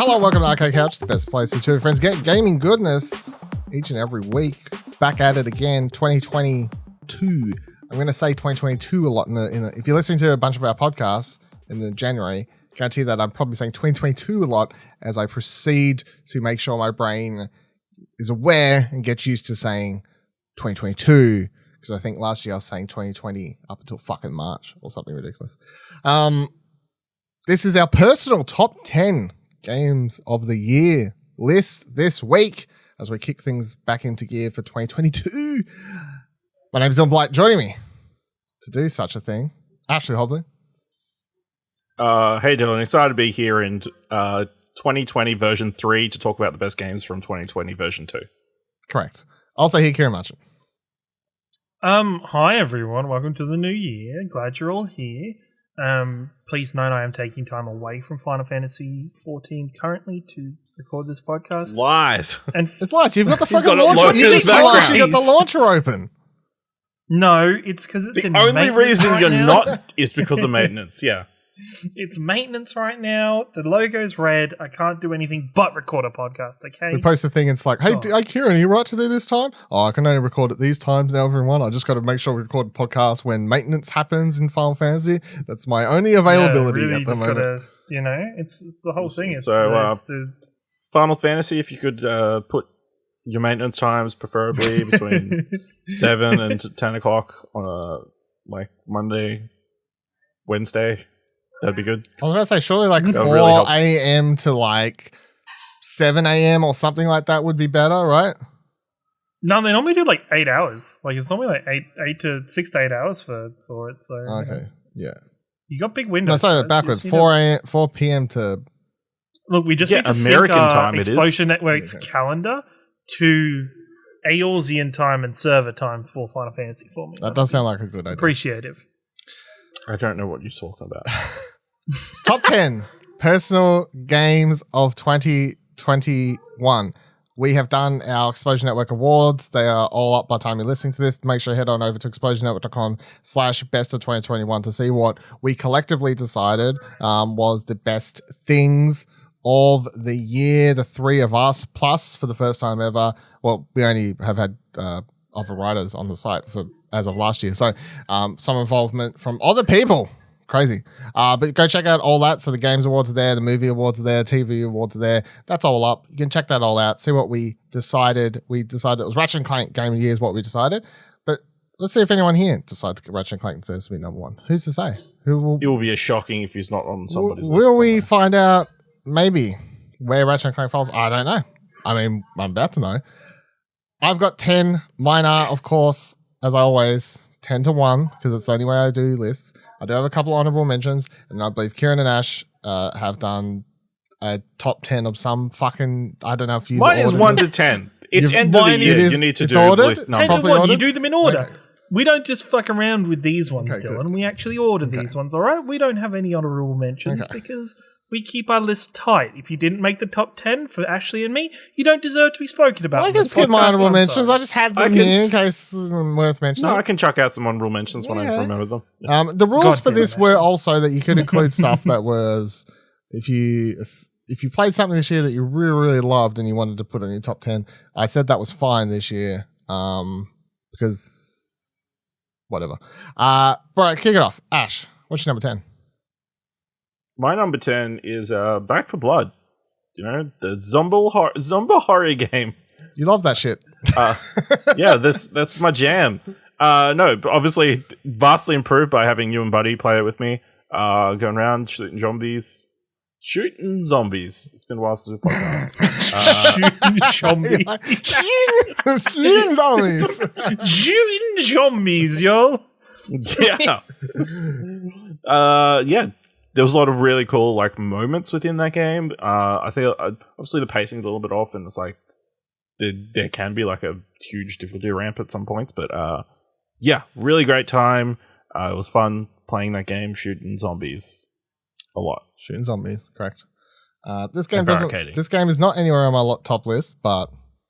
Hello, welcome to Arcane Couch, the best place to two friends get gaming goodness each and every week. Back at it again, 2022. I'm going to say 2022 a lot. If you're listening to a bunch of our podcasts in the January, guarantee that I'm probably saying 2022 a lot as I proceed to make sure my brain is aware and gets used to saying 2022. Because I think last year I was saying 2020 up until fucking March or something ridiculous. This is our personal top 10 games of the year list this week as we kick things back into gear for 2022. My name is Dylan Blight. Joining me to do such a thing, Ashley Hobley. Hey Dylan, excited to be here in 2020 version 3 to talk about the best games from 2020 version 2. Correct. Also here, Ciaran Marchant. Hi everyone, welcome to the new year. Glad you're all here. Please note I am taking time away from Final Fantasy 14 currently to record this podcast. Lies. And It's lies. You've got the fucking got it launcher. locked You in just the told us you got background. the launcher open. no, it's because it's The in only maintenance reason right you're now. not is because of maintenance, yeah. It's maintenance right now. The logo's red. I can't do anything but record a podcast, okay? We post the thing, it's like, hey, Oh. hey Ciaran, are you right to do this time? Oh, I can only record it these times now, everyone. I just got to make sure we record podcasts when maintenance happens in Final Fantasy. That's my only availability really at the just moment. Gotta, it's the whole thing. It's, So, the Final Fantasy, if you could put your maintenance times preferably between 7 and 10 o'clock on a Monday, Wednesday, that'd be good. I was going to say, surely like 4 really help. a.m. to like 7 a.m. or something like that would be better, right? No, they normally do like 8 hours. Like it's normally like 6 to 8 hours for it. So Okay, yeah. you got big No, windows. sorry, guys. backwards. You just need 4 p.m. to... Look, we just Yeah, need to American sync time it is. Explosion Network's Okay. calendar to Eorzean time and server time for Final Fantasy for me. That does sound like a good idea. appreciative. I don't know what you're talking about. Top 10 personal games of 2021. We have done our Explosion Network awards. They are all up by the time you're listening to this. Make sure you head on over to explosionnetwork.com/best of 2021 to see what we collectively decided was the best things of the year. The three of us, plus for the first time ever, well, we only have had other writers on the site as of last year. So some involvement from other people. Crazy. But go check out all that. So the Games Awards are there, the Movie Awards are there, TV Awards are there. That's all up. You can check that all out. See what we decided. We decided it was Ratchet & Clank Game of the Year is what we decided. But let's see if anyone here decides to get Ratchet & Clank deserves to be number one. Who's to say? Who will? It will be shocking if he's not on somebody's list. Will we somewhere. find out maybe where Ratchet & Clank falls? I don't know. I mean, I'm about to know. I've got 10. Mine are, of course, as always, 10 to 1 because it's the only way I do lists. I do have a couple honourable mentions, and I believe Ciaran and Ash have done a top 10 of some fucking, I don't know if you Mine is ordered 1 it. to 10. It's You've- end of the mine year. is- You need to it's do ordered? list It's number. Ten to properly one, you ordered? do them in order. Okay. We don't just fuck around with these ones, Okay, Dylan. good. We actually order Okay. these ones, all right? We don't have any honourable mentions Okay. because we keep our list tight. If you didn't make the top 10 for Ashley and me, you don't deserve to be spoken about. I on can the skip my podcast, honourable I'm mentions. sorry. I just had I them can- here in case it's worth mentioning. No, I can chuck out some honorable mentions when I Yeah. remember them. The rules God for damn this it, were Ashley. also that you could include stuff that was if you played something this year that you really, really loved and you wanted to put in your top 10. I said that was fine this year because whatever. Right, kick it off. Ash, what's your number 10? My number 10 is Back for Blood. You know, the zombie horror game. You love that shit. Yeah, that's my jam. No, but obviously vastly improved by having you and Buddy play it with me. Going around shooting zombies. It's been a while since we podcast. Shooting zombies. Zombies. Shooting zombies, yo. Yeah. Yeah. There was a lot of really cool like moments within that game. I think obviously the pacing's a little bit off, and it's like there can be like a huge difficulty ramp at some points, but yeah, really great time. It was fun playing that game, shooting zombies a lot. Shooting zombies, correct. This game And doesn't. barricading. This game is not anywhere on my top list, but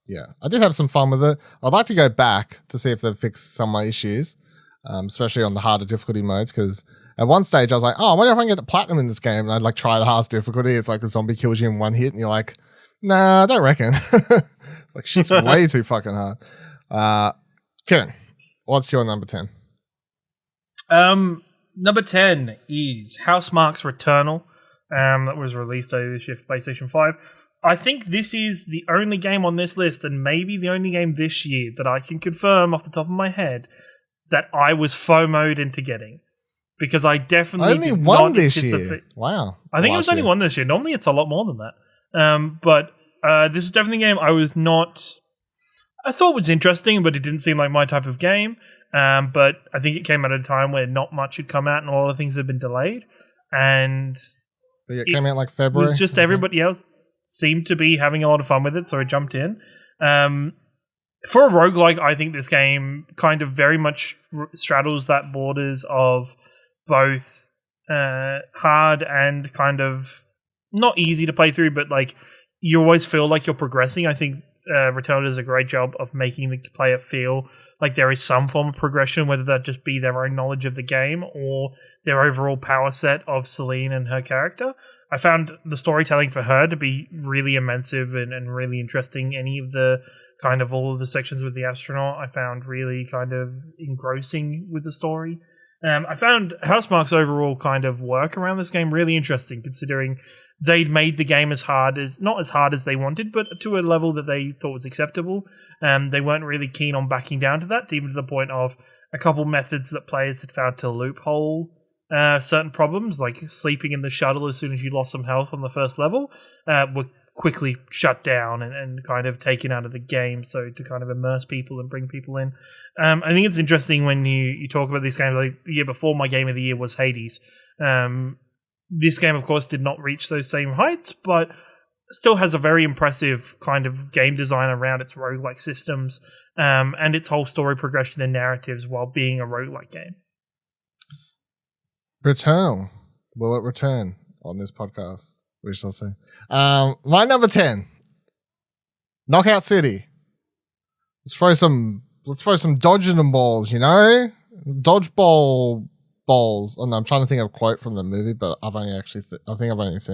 yeah, I did have some fun with it. I'd like to go back to see if they've fixed some of my issues, especially on the harder difficulty modes, because At one stage, I was like, oh, I wonder if I can get the platinum in this game. And I'd like try the hardest difficulty. It's like a zombie kills you in one hit, and you're like, nah, I don't reckon. It's like, shit's way too fucking hard. Ciaran, what's your number 10? Number 10 is Housemarque's Returnal. That was released over this year for PlayStation 5. I think this is the only game on this list, and maybe the only game this year that I can confirm off the top of my head that I was FOMO'd into getting. Because I definitely only did one not this anticipate. year. Wow. I think it was only one this year. Normally it's a lot more than that. But this is definitely a game I thought was interesting, but it didn't seem like my type of game. But I think it came at a time where not much had come out and all the things had been delayed. And it came out like February. It was just everybody else seemed to be having a lot of fun with it, so I jumped in. For a roguelike, I think this game kind of very much straddles that borders of both hard and kind of not easy to play through, but like you always feel like you're progressing. I think Returnal does a great job of making the player feel like there is some form of progression, whether that just be their own knowledge of the game or their overall power set of Celine and her character. I found the storytelling for her to be really immersive and really interesting. Any of the kind of all of the sections with the astronaut I found really kind of engrossing with the story. I found Housemarque's overall kind of work around this game really interesting, considering they'd made the game not as hard as they wanted, but to a level that they thought was acceptable. They weren't really keen on backing down to that, even to the point of a couple methods that players had found to loophole certain problems, like sleeping in the shuttle as soon as you lost some health on the first level, were quickly shut down and kind of taken out of the game, so to kind of immerse people and bring people in. I think it's interesting when you talk about these games. Like the year before, my game of the year was Hades. This game, of course, did not reach those same heights, but still has a very impressive kind of game design around its roguelike systems and its whole story progression and narratives while being a roguelike game. Returnal. Will it return on this podcast? We shall see. My number 10, Knockout City. Let's throw some dodging and balls, dodgeball balls. Oh no, I'm trying to think of a quote from the movie, but I've only seen it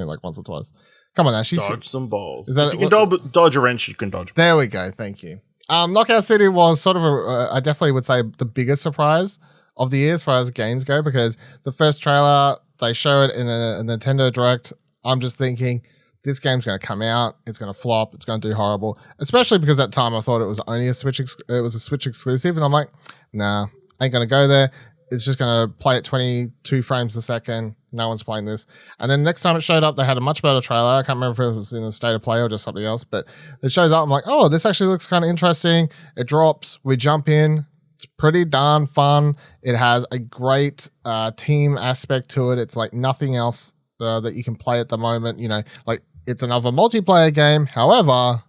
like once or twice. Come on, Ash. Dodge some balls. Is that if you can dodge a wrench, you can dodge. There we go. Thank you. Knockout City was sort of I definitely would say the biggest surprise of the year as far as games go, because the first trailer they show it in a Nintendo Direct. I'm just thinking this game's going to come out, it's going to flop, it's going to do horrible. Especially because at the time I thought it was only a Switch exclusive, and I'm like, nah, ain't going to go there. It's just going to play at 22 frames a second. No one's playing this. And then next time it showed up, they had a much better trailer. I can't remember if it was in a state of play or just something else, but it shows up. I'm like, oh, this actually looks kind of interesting. It drops. We jump in. It's pretty darn fun. It has a great team aspect to it. It's like nothing else that you can play at the moment. Like it's another multiplayer game. However,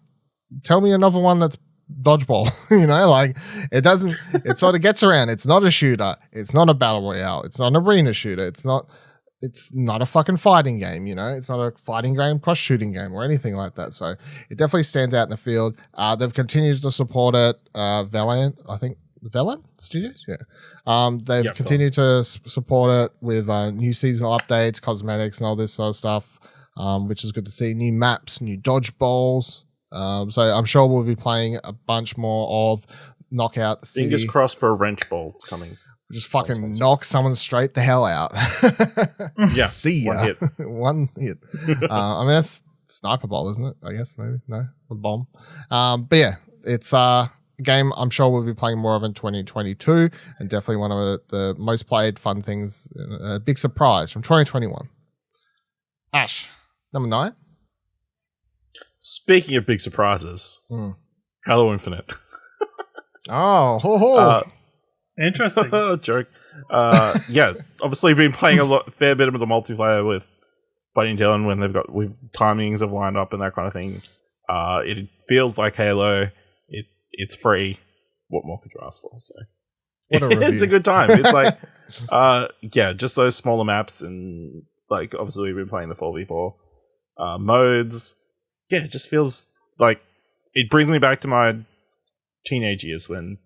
tell me another one that's dodgeball. Like it sort of gets around. It's not a shooter. It's not a battle royale. It's not an arena shooter. It's not a fucking fighting game. It's not a fighting game plus shooting game or anything like that. So it definitely stands out in the field. They've continued to support it. Valiant, I think. Valiant Studios? Yeah. They've continued to support it with new seasonal updates, cosmetics, and all this sort of stuff, which is good to see. New maps, new dodgeballs. So I'm sure we'll be playing a bunch more of Knockout City. Fingers crossed for a wrench ball coming. Just fucking knock someone straight the hell out. Yeah. See ya. One hit. I mean, that's sniper ball, isn't it? I guess, maybe. No? A bomb. But yeah, it's game I'm sure we'll be playing more of in 2022, and definitely one of the most played fun things, a big surprise from 2021. Ash, number 9. Speaking of big surprises, Halo Infinite. Interesting. Joke. Yeah, obviously been playing fair bit of the multiplayer with Buddy and Dylan when with timings have lined up and that kind of thing. It feels like Halo. It's free. What more could you ask for? So what a review. It's a good time. It's like, just those smaller maps, and like obviously we've been playing the 4v4 modes. Yeah, it just feels like it brings me back to my teenage years when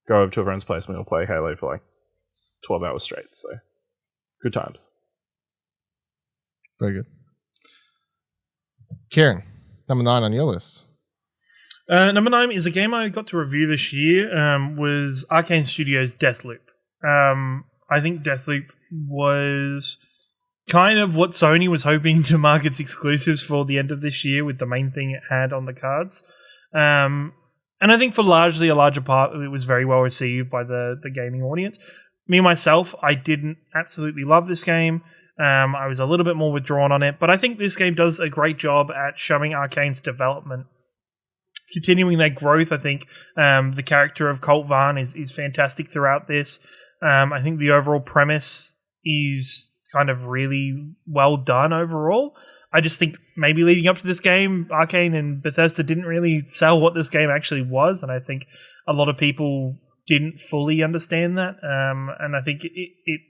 go over to a friend's place and we'll play Halo for like 12 hours straight. So Good times. Very good. Ciaran, number 9 on your list. Number 9 is a game I got to review this year. Was Arcane Studios' Deathloop. I think Deathloop was kind of what Sony was hoping to mark its exclusives for the end of this year, with the main thing it had on the cards. And I think for largely a larger part, it was very well received by the gaming audience. Me, myself, I didn't absolutely love this game. I was a little bit more withdrawn on it, but I think this game does a great job at showing Arcane's development, continuing their growth. I think the character of Colt Vaughn is fantastic throughout this. I think the overall premise is kind of really well done overall. I just think maybe leading up to this game, Arcane and Bethesda didn't really sell what this game actually was, and I think a lot of people didn't fully understand that. And I think it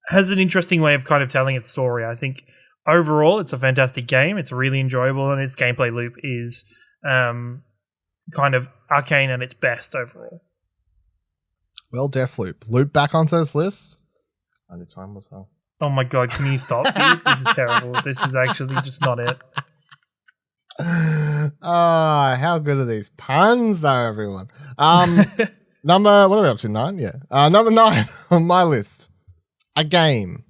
has an interesting way of kind of telling its story. I think overall it's a fantastic game. It's really enjoyable, and its gameplay loop is kind of Arcane at its best overall. Well, Deathloop. Loop back onto this list. Only time was well. Oh my god, can you stop this? This is terrible. This is actually just not it. How good are these puns though, everyone? Number, what are we up to, 9? Yeah. Number 9 on my list. A game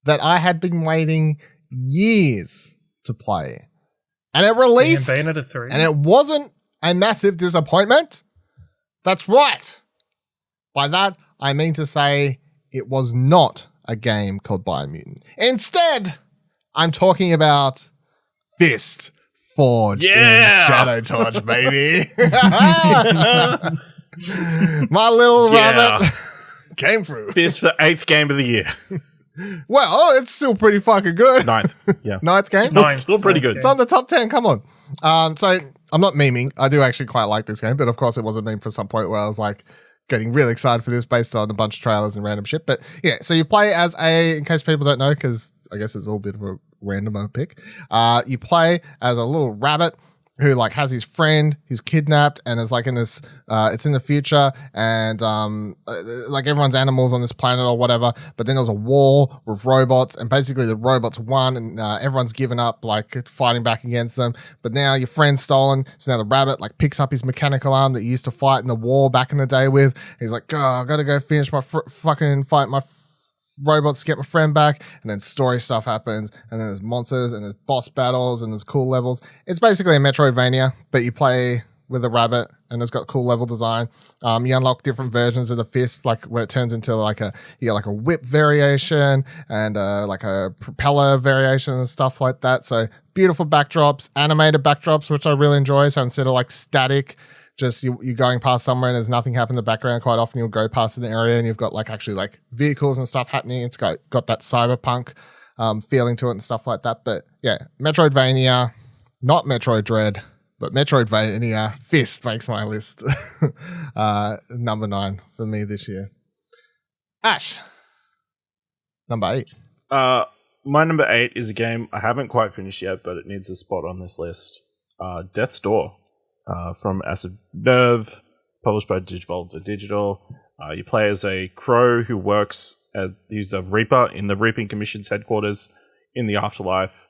that I had been waiting years to play. And it released. Bayonetta 3. And it wasn't a massive disappointment. That's right. By that, I mean to say it was not a game called Biomutant. Instead, I'm talking about Fist Forged in Shadow Torch, baby. My little rabbit came through. Fist for 8th game of the year. Well, it's still pretty fucking good. 9th. Yeah. 9th game? Still pretty good. It's on the top 10. Come on. So I'm not memeing. I do actually quite like this game, but of course it was a meme for some point where I was like getting really excited for this based on a bunch of trailers and random shit. But yeah, so you play as in case people don't know, because I guess it's all a bit of a random pick. You play as a little rabbit who like has his friend, he's kidnapped, and is like in this, it's in the future, and like everyone's animals on this planet or whatever, but then there was a war with robots, and basically the robots won, and everyone's given up, like fighting back against them, but now your friend's stolen, so now the rabbit like picks up his mechanical arm that he used to fight in the war back in the day with, he's like, oh, I gotta go finish my fucking fight my robots to get my friend back, and then story stuff happens, and then there's monsters, and there's boss battles, and there's cool levels. It's basically a Metroidvania, but you play with a rabbit, and it's got cool level design. You unlock different versions of the fist, like where it turns into like you get like a whip variation, and like a propeller variation and stuff like that. So beautiful backdrops, animated backdrops, which I really enjoy. So instead of like static, just you're going past somewhere and there's nothing happening in the background, quite often you'll go past an area and you've got like actually like vehicles and stuff happening. It's got that cyberpunk feeling to it and stuff like that. But yeah, Metroidvania, not Metroid Dread, but Metroidvania. Fist makes my list. Number 9 for me this year. Ash, number 8. My number 8 is a game I haven't quite finished yet, but it needs a spot on this list. Death's Door. From Acid Nerve, published by Digivolve Digital. You play as a crow who works he's a reaper in the Reaping Commission's headquarters in the afterlife,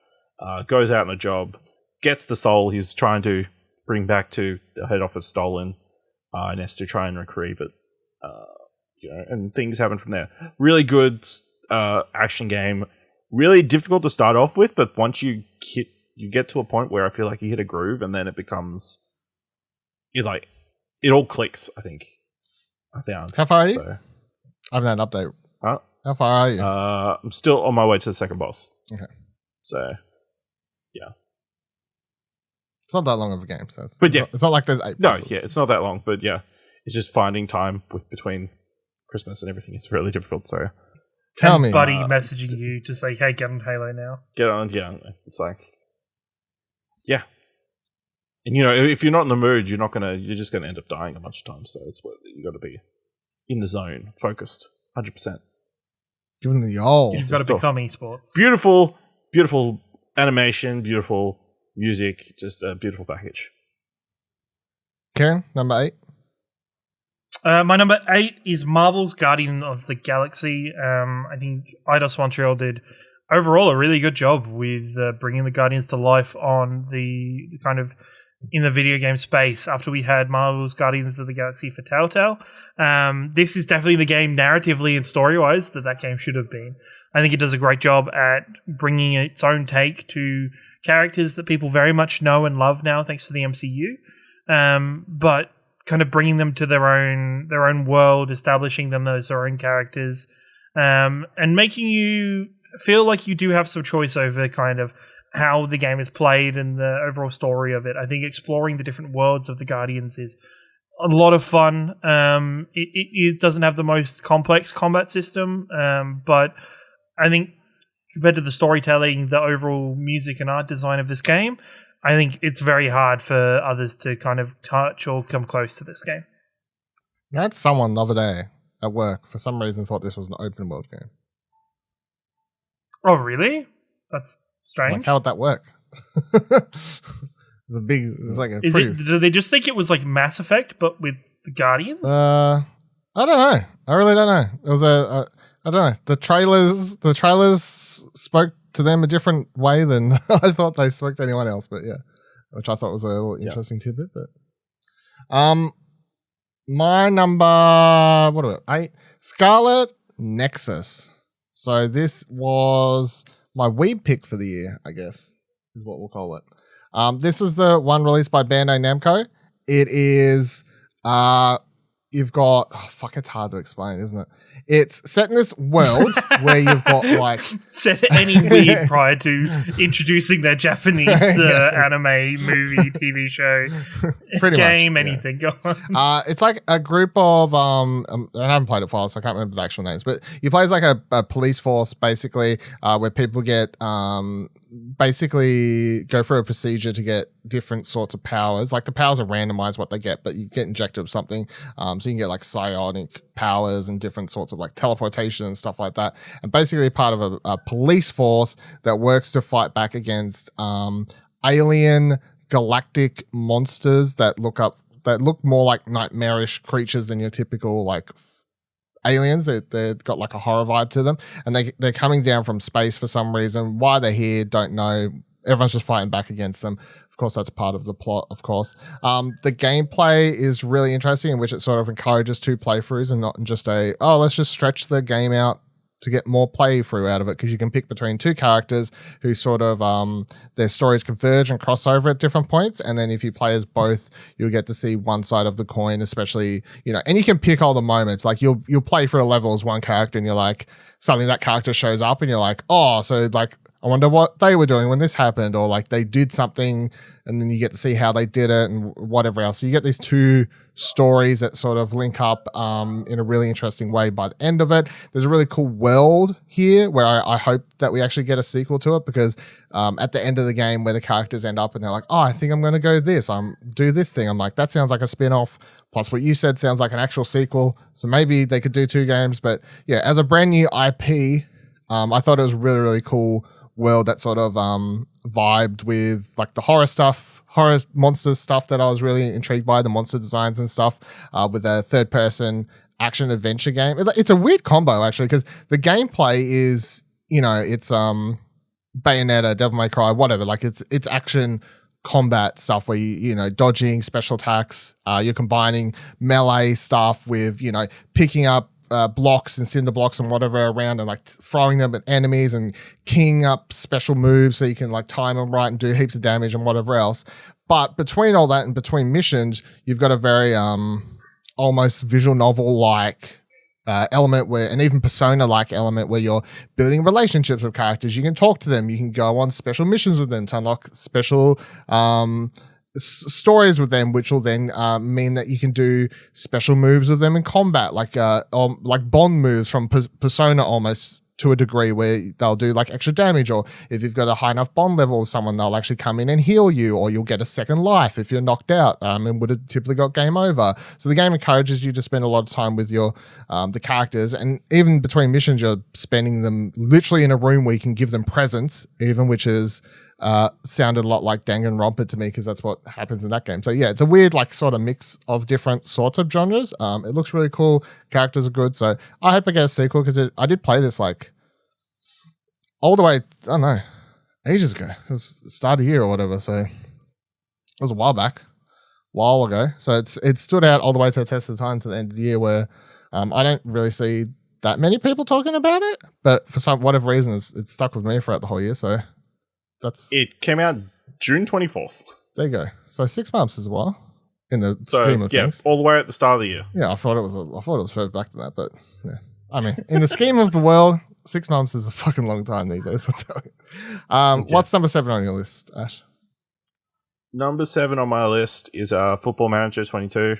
goes out on a job, gets the soul he's trying to bring back to the head office stolen, and has to try and retrieve it. And things happen from there. Really good action game. Really difficult to start off with, but once you get to a point where I feel like you hit a groove, and then it becomes... It all clicks, I think. I found. How far are you? So, I haven't had an update. Huh? How far are you? I'm still on my way to the second boss. Okay. So, yeah. It's not that long of a game, so it's not like there's 8 No, bosses. yeah, it's not that long, but yeah. It's just finding time between Christmas and everything is really difficult, so... Tell me. Buddy messaging you to say, hey, get on Halo now. Get on, yeah. It's like... Yeah. And if you're not in the mood, you're just gonna end up dying a bunch of times. So it's what you got to be in the zone, focused, 100%. Giving the old. You've got to become esports. Beautiful, beautiful animation, beautiful music, just a beautiful package. Ciaran, number 8. My number 8 is Marvel's Guardian of the Galaxy. I think Eidos Montreal did overall a really good job with bringing the Guardians to life on the kind of in the video game space after we had Marvel's Guardians of the Galaxy for Telltale. This is definitely the game narratively and story-wise that game should have been. I think it does a great job at bringing its own take to characters that people very much know and love now thanks to the MCU. But kind of bringing them to their own world, establishing them as their own characters, and making you feel like you do have some choice over kind of how the game is played and the overall story of it. I think exploring the different worlds of the Guardians is a lot of fun. It doesn't have the most complex combat system, but I think compared to the storytelling, the overall music and art design of this game, I think it's very hard for others to kind of touch or come close to this game. I had someone the other day at work, for some reason, thought this was an open world game. Oh, really? That's strange. Like, how would that work? It's Do they just think it was like Mass Effect, but with the Guardians? I don't know. I really don't know. It was I don't know. The trailers spoke to them a different way than I thought they spoke to anyone else, but yeah, which I thought was a little interesting tidbit. But my number 8, Scarlet Nexus. So this was my Wii pick for the year, I guess, is what we'll call it. This was the one released by Bandai Namco. It is you've got it's hard to explain, isn't it? It's set in this world where you've got like set any Wii prior to introducing their Japanese anime, movie, TV show, game, anything. Go on. It's like a group of I haven't played it for a while, so I can't remember the actual names, but you play as like a police force basically, where people get basically go through a procedure to get different sorts of powers. Like the powers are randomized what they get, but you get injected with something, so you can get like psionic powers and different sorts of like teleportation and stuff like that. And basically part of a police force that works to fight back against alien galactic monsters that look more like nightmarish creatures than your typical like aliens. They've got like a horror vibe to them, and they're coming down from space for some reason. Why they're here, don't know. Everyone's just fighting back against them. Of course, that's part of the plot, of course. The gameplay is really interesting, in which it sort of encourages 2 playthroughs and not just let's just stretch the game out to get more playthrough out of it, because you can pick between 2 characters who sort of their stories converge and cross over at different points, and then if you play as both, you'll get to see one side of the coin, especially, and you can pick all the moments. Like you'll play through a level as one character, and you're like, suddenly that character shows up, and you're like, oh, so like I wonder what they were doing when this happened, or like they did something, and then you get to see how they did it and whatever else. So you get these 2 stories that sort of link up in a really interesting way by the end of it. There's a really cool world here where I hope that we actually get a sequel to it, because at the end of the game where the characters end up and they're like, oh, I think I'm going to go do this thing. I'm like, that sounds like a spin-off. Plus what you said sounds like an actual sequel. So maybe they could do 2 games. But yeah, as a brand new IP, I thought it was really, really cool world that sort of vibed with like the horror monster stuff that I was really intrigued by, the monster designs and stuff, with a third-person action adventure game. It's a weird combo actually, because the gameplay is, it's Bayonetta, Devil May Cry, whatever. Like it's action combat stuff where you dodging special attacks. You're combining melee stuff with picking up blocks and cinder blocks and whatever around and like throwing them at enemies and keying up special moves so you can like time them right and do heaps of damage and whatever else. But between all that and between missions, you've got a very almost visual novel like element and even Persona like element where you're building relationships with characters. You can talk to them, you can go on special missions with them to unlock special stories with them, which will then mean that you can do special moves with them in combat, like bond moves from Persona almost to a degree, where they'll do like extra damage, or if you've got a high enough bond level with someone, they'll actually come in and heal you, or you'll get a second life if you're knocked out and would have typically got game over. So the game encourages you to spend a lot of time with your the characters, and even between missions, you're spending them literally in a room where you can give them presents, even, which is sounded a lot like Danganronpa to me because that's what happens in that game. So yeah, it's a weird like sort of mix of different sorts of genres. It looks really cool. Characters are good. So I hope I get a sequel because I did play this like all the way, I don't know, ages ago. It was the start of the year or whatever. So it was a while ago. So it stood out all the way to the test of time to the end of the year where I don't really see that many people talking about it, but for some whatever reason it's stuck with me throughout the whole year. So it came out June 24th. There you go. So 6 months as well in the scheme of things. All the way at the start of the year. Yeah, I thought it was further back than that, but yeah. I mean, in the scheme of the world, 6 months is a fucking long time these days, I'll tell you. What's number 7 on your list, Ash? Number 7 on my list is Football Manager 22.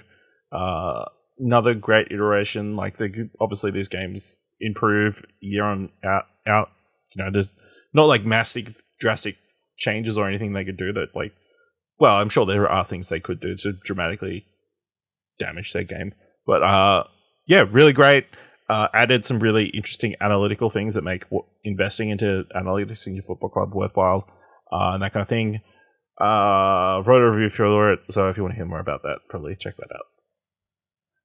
Another great iteration. Like, obviously these games improve year on out. You know, there's not like massive, drastic changes or anything they could do that, like, well, I'm sure there are things they could do to dramatically damage their game. But yeah, really great. Added some really interesting analytical things that make investing into analytics in your football club worthwhile, and that kind of thing. Wrote a review for it, so if you want to hear more about that, probably check that out.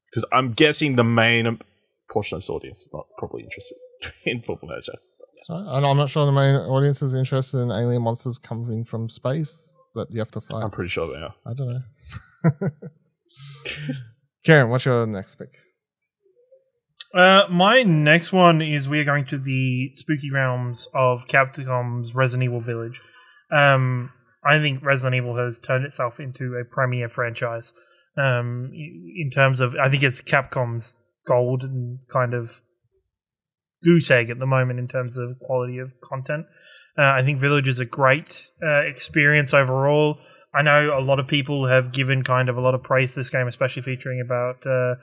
Because I'm guessing the main portion of this audience is not probably interested in Football Manager. Sorry, I'm not sure the main audience is interested in alien monsters coming from space that you have to fight. I'm pretty sure they are. I don't know. Ciaran, what's your next pick? My next one is we're going to the spooky realms of Capcom's Resident Evil Village. I think Resident Evil has turned itself into a premier franchise. In terms of, I think it's Capcom's golden kind of goose egg at the moment in terms of quality of content. I think Village is a great experience overall. I know a lot of people have given kind of a lot of praise to this game, especially featuring about the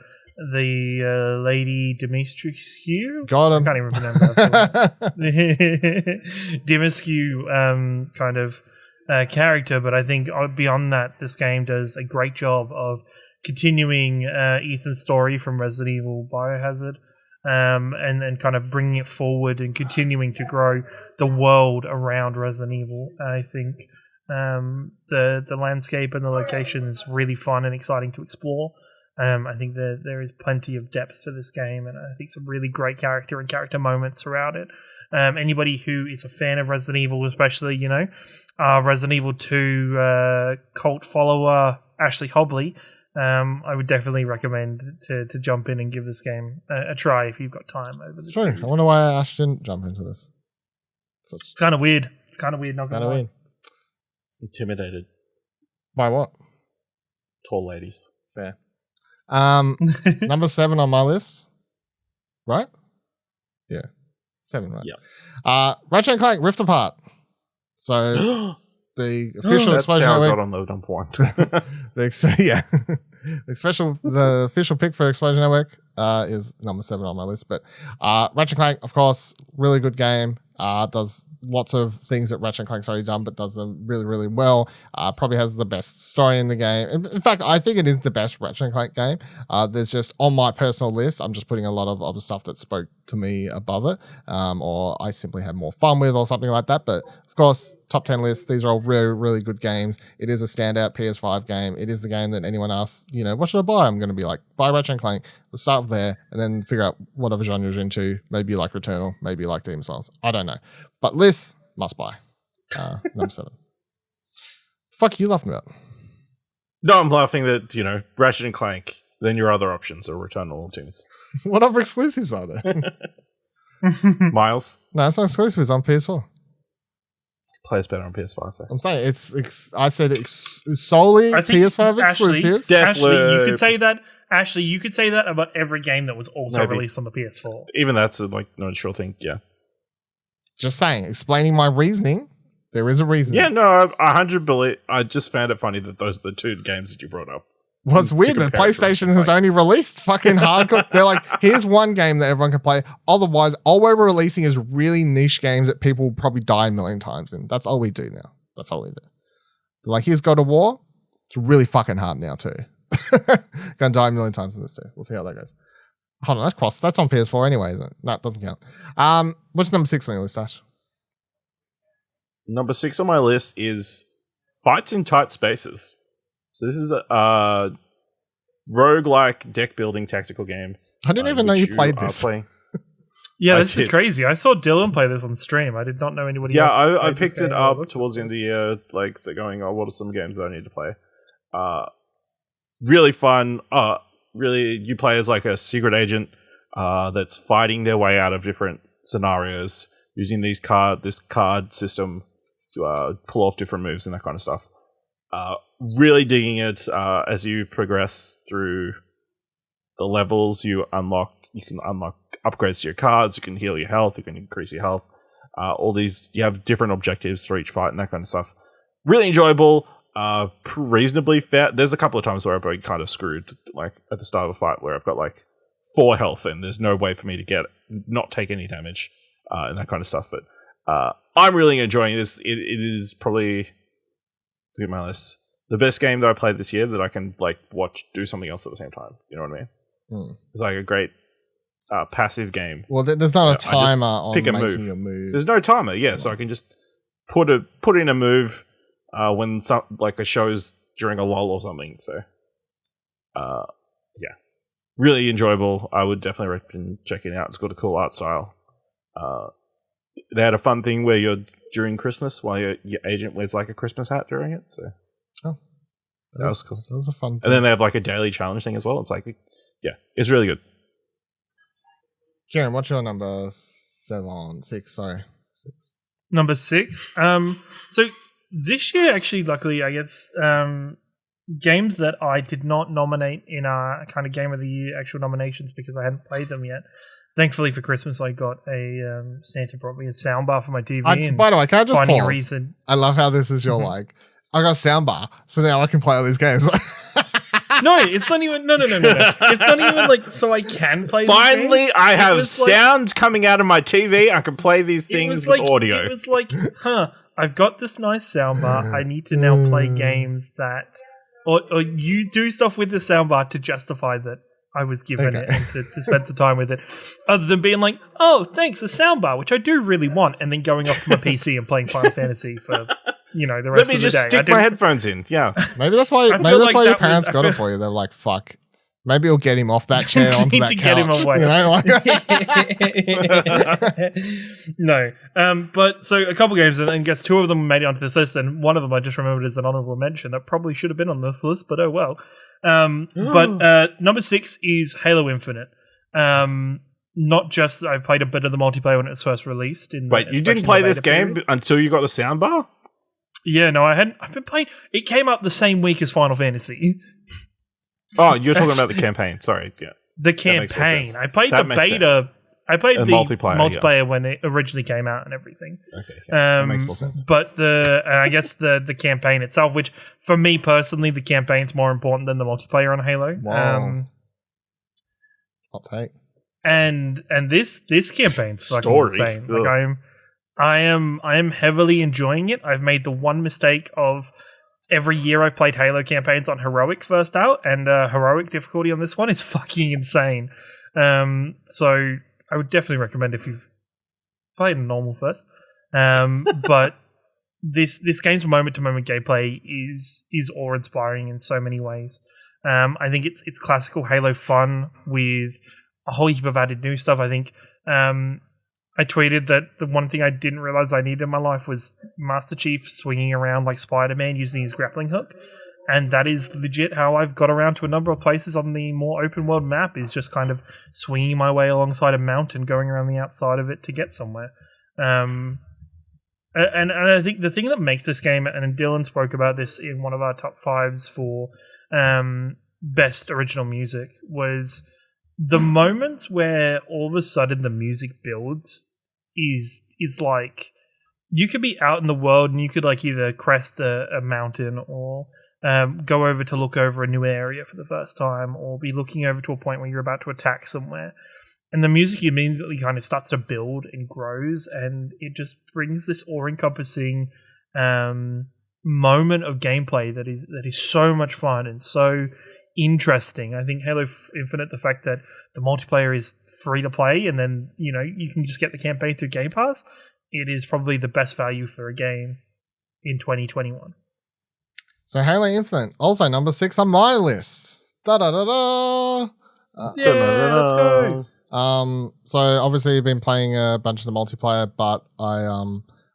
Lady Dimitrescu. Got him. I can't even remember that. Dimitrescu kind of character, but I think beyond that, this game does a great job of continuing Ethan's story from Resident Evil Biohazard, and kind of bringing it forward and continuing to grow the world around Resident Evil. I think the landscape and the location is really fun and exciting to explore. I think that there is plenty of depth to this game, and I think some really great character moments throughout it. Anybody who is a fan of Resident Evil, especially, Resident Evil 2 cult follower Ashley Hobley, I would definitely recommend to jump in and give this game a try if you've got time. It's true. I wonder why Ash didn't jump into this. It's kind of weird. Not gonna lie. Intimidated. By what? Tall ladies. Fair. Number 7 on my list. Right? Yeah. 7, right? Yeah. Ratchet & Clank Rift Apart. So the official That's Explosion how I Network. got on the dump one. The official pick for Explosion Network is number 7 on my list. But Ratchet & Clank, of course, really good game. Does lots of things that Ratchet & Clank's already done, but does them really, really well. Probably has the best story in the game. In fact, I think it is the best Ratchet & Clank game. There's just, on my personal list, I'm just putting a lot of other stuff that spoke to me above it, or I simply had more fun with or something like that. But of course, top 10 list, these are all really, really good games. It is a standout PS5 game. It is the game that anyone asks, what should I buy? I'm going to be like, buy Ratchet & Clank. Let's start there and then figure out whatever genre you're into. Maybe you like Returnal, maybe you like Demon's Souls. I don't know. But list, must buy. Number 7. Fuck you laughing about? No, I'm laughing that, Ratchet and Clank, then your other options are Returnal or Demon's Souls. What other exclusives are there? Miles? No, it's not exclusives on PS4. Plays better on PS5 though. I'm saying I said it's solely PS5 exclusives. Ashley, you could say that. Ashley, you could say that about every game that was also released on the PS4. Even that's not a sure thing. Yeah. Just saying, explaining my reasoning. There is a reason. Yeah, no, I 100%. I just found it funny that those are the 2 games that you brought up. What's weird that PlayStation has only released fucking hardcore. They're like, here's one game that everyone can play. Otherwise, all we're releasing is really niche games that people will probably die a million times in. That's all we do now. That's all we do. They're like, here's God of War. It's really fucking hard now too. Gonna die a million times in this too. We'll see how that goes. Hold on, that's on PS4 anyway, isn't it? No, it doesn't count. What's number 6 on your list, Ash? number 6 on my list is Fights in Tight Spaces. So this is a roguelike deck building tactical game. I didn't even know you played this. Yeah, this is crazy. I saw Dylan play this on stream. I did not know anybody else. Yeah, I picked it up towards the end of the year, like, so going, oh, what are some games that I need to play? Really fun. Really, you play as like a secret agent that's fighting their way out of different scenarios using this card system to pull off different moves and that kind of stuff. Really digging it. As you progress through the levels, you can unlock upgrades to your cards, you can heal your health, you can increase your health. All these, you have different objectives for each fight and that kind of stuff. Really enjoyable, reasonably fair. There's a couple of times where I've been kind of screwed, like at the start of a fight where I've got like 4 health and there's no way for me to not take any damage and that kind of stuff. But I'm really enjoying this. It is probably, look at my list, the best game that I played this year that I can like watch do something else at the same time. You know what I mean? It's like a great passive game. Well, there's not a timer on pick a making a move. There's no timer, so I can just put in a move when a show's during a lull or something. So, really enjoyable. I would definitely recommend checking it out. It's got a cool art style. They had a fun thing where you're during Christmas while your agent wears like a Christmas hat during it. So, that was cool. That was a fun thing. And then they have like a daily challenge thing as well. It's like, it's really good. Ciaran, what's your number 6? Sorry. 6. Number 6. So this year, actually, luckily, I guess, games that I did not nominate in our kind of Game of the Year actual nominations because I hadn't played them yet. Thankfully for Christmas, I got Santa brought me a soundbar for my TV. By the way, can I just pause? A reason. I love how this is your like, I got a soundbar, so now I can play all these games. No, it's not even. No. It's not even like so I can play. Finally, I have sound coming out of my TV. I can play these things with audio. It was like, I've got this nice soundbar. I need to now play games that, or you do stuff with the soundbar to justify that I was given it and to spend some time with it, other than being like, oh, thanks, a soundbar, which I do really want, and then going off to my PC and playing Final Fantasy for. The rest of the day. Let me just stick my headphones in. Yeah. Maybe that's why your parents got it for you. They're like, fuck. Maybe you'll get him off that chair onto that couch. Get him away. No. But so a couple games, and I guess 2 of them made it onto this list, and one of them I just remembered as an honourable mention that probably should have been on this list, but oh well. But number 6 is Halo Infinite. Not just I've played a bit of the multiplayer when it was first released. Wait, you didn't play this game until you got the soundbar? Yeah, no, I hadn't. I've been playing. It came out the same week as Final Fantasy. Oh, you're talking about the campaign. Sorry, yeah. The campaign. I played the beta. I played the multiplayer when it originally came out and everything. Okay, that makes more sense. But I guess the campaign itself, which for me personally, the campaign's more important than the multiplayer on Halo. Wow. I'll take. And this campaign's fucking insane. Like I am heavily enjoying it. I've made the one mistake of every year I've played Halo campaigns on heroic first out, and heroic difficulty on this one is fucking insane. So I would definitely recommend if you've played normal first. But this game's moment-to-moment gameplay is awe-inspiring in so many ways. I think it's classical Halo fun with a whole heap of added new stuff. I think I tweeted that the one thing I didn't realize I needed in my life was Master Chief swinging around like Spider-Man using his grappling hook. And that is legit how I've got around to a number of places on the more open world map, is just kind of swinging my way alongside a mountain, going around the outside of it to get somewhere. And I think the thing that makes this game, and Dylan spoke about this in one of our top 5s for best original music, was the moments where all of a sudden the music builds is like you could be out in the world and you could like either crest a mountain or go over to look over a new area for the first time, or be looking over to a point where you're about to attack somewhere. And the music immediately kind of starts to build and grows, and it just brings this awe-encompassing moment of gameplay that is so much fun and so interesting. I think Halo Infinite, the fact that the multiplayer is free to play and then you can just get the campaign through Game Pass, it is probably the best value for a game in 2021. So Halo Infinite, also number 6 on my list. Da da da da. Yeah, let's go. So obviously you've been playing a bunch of the multiplayer, but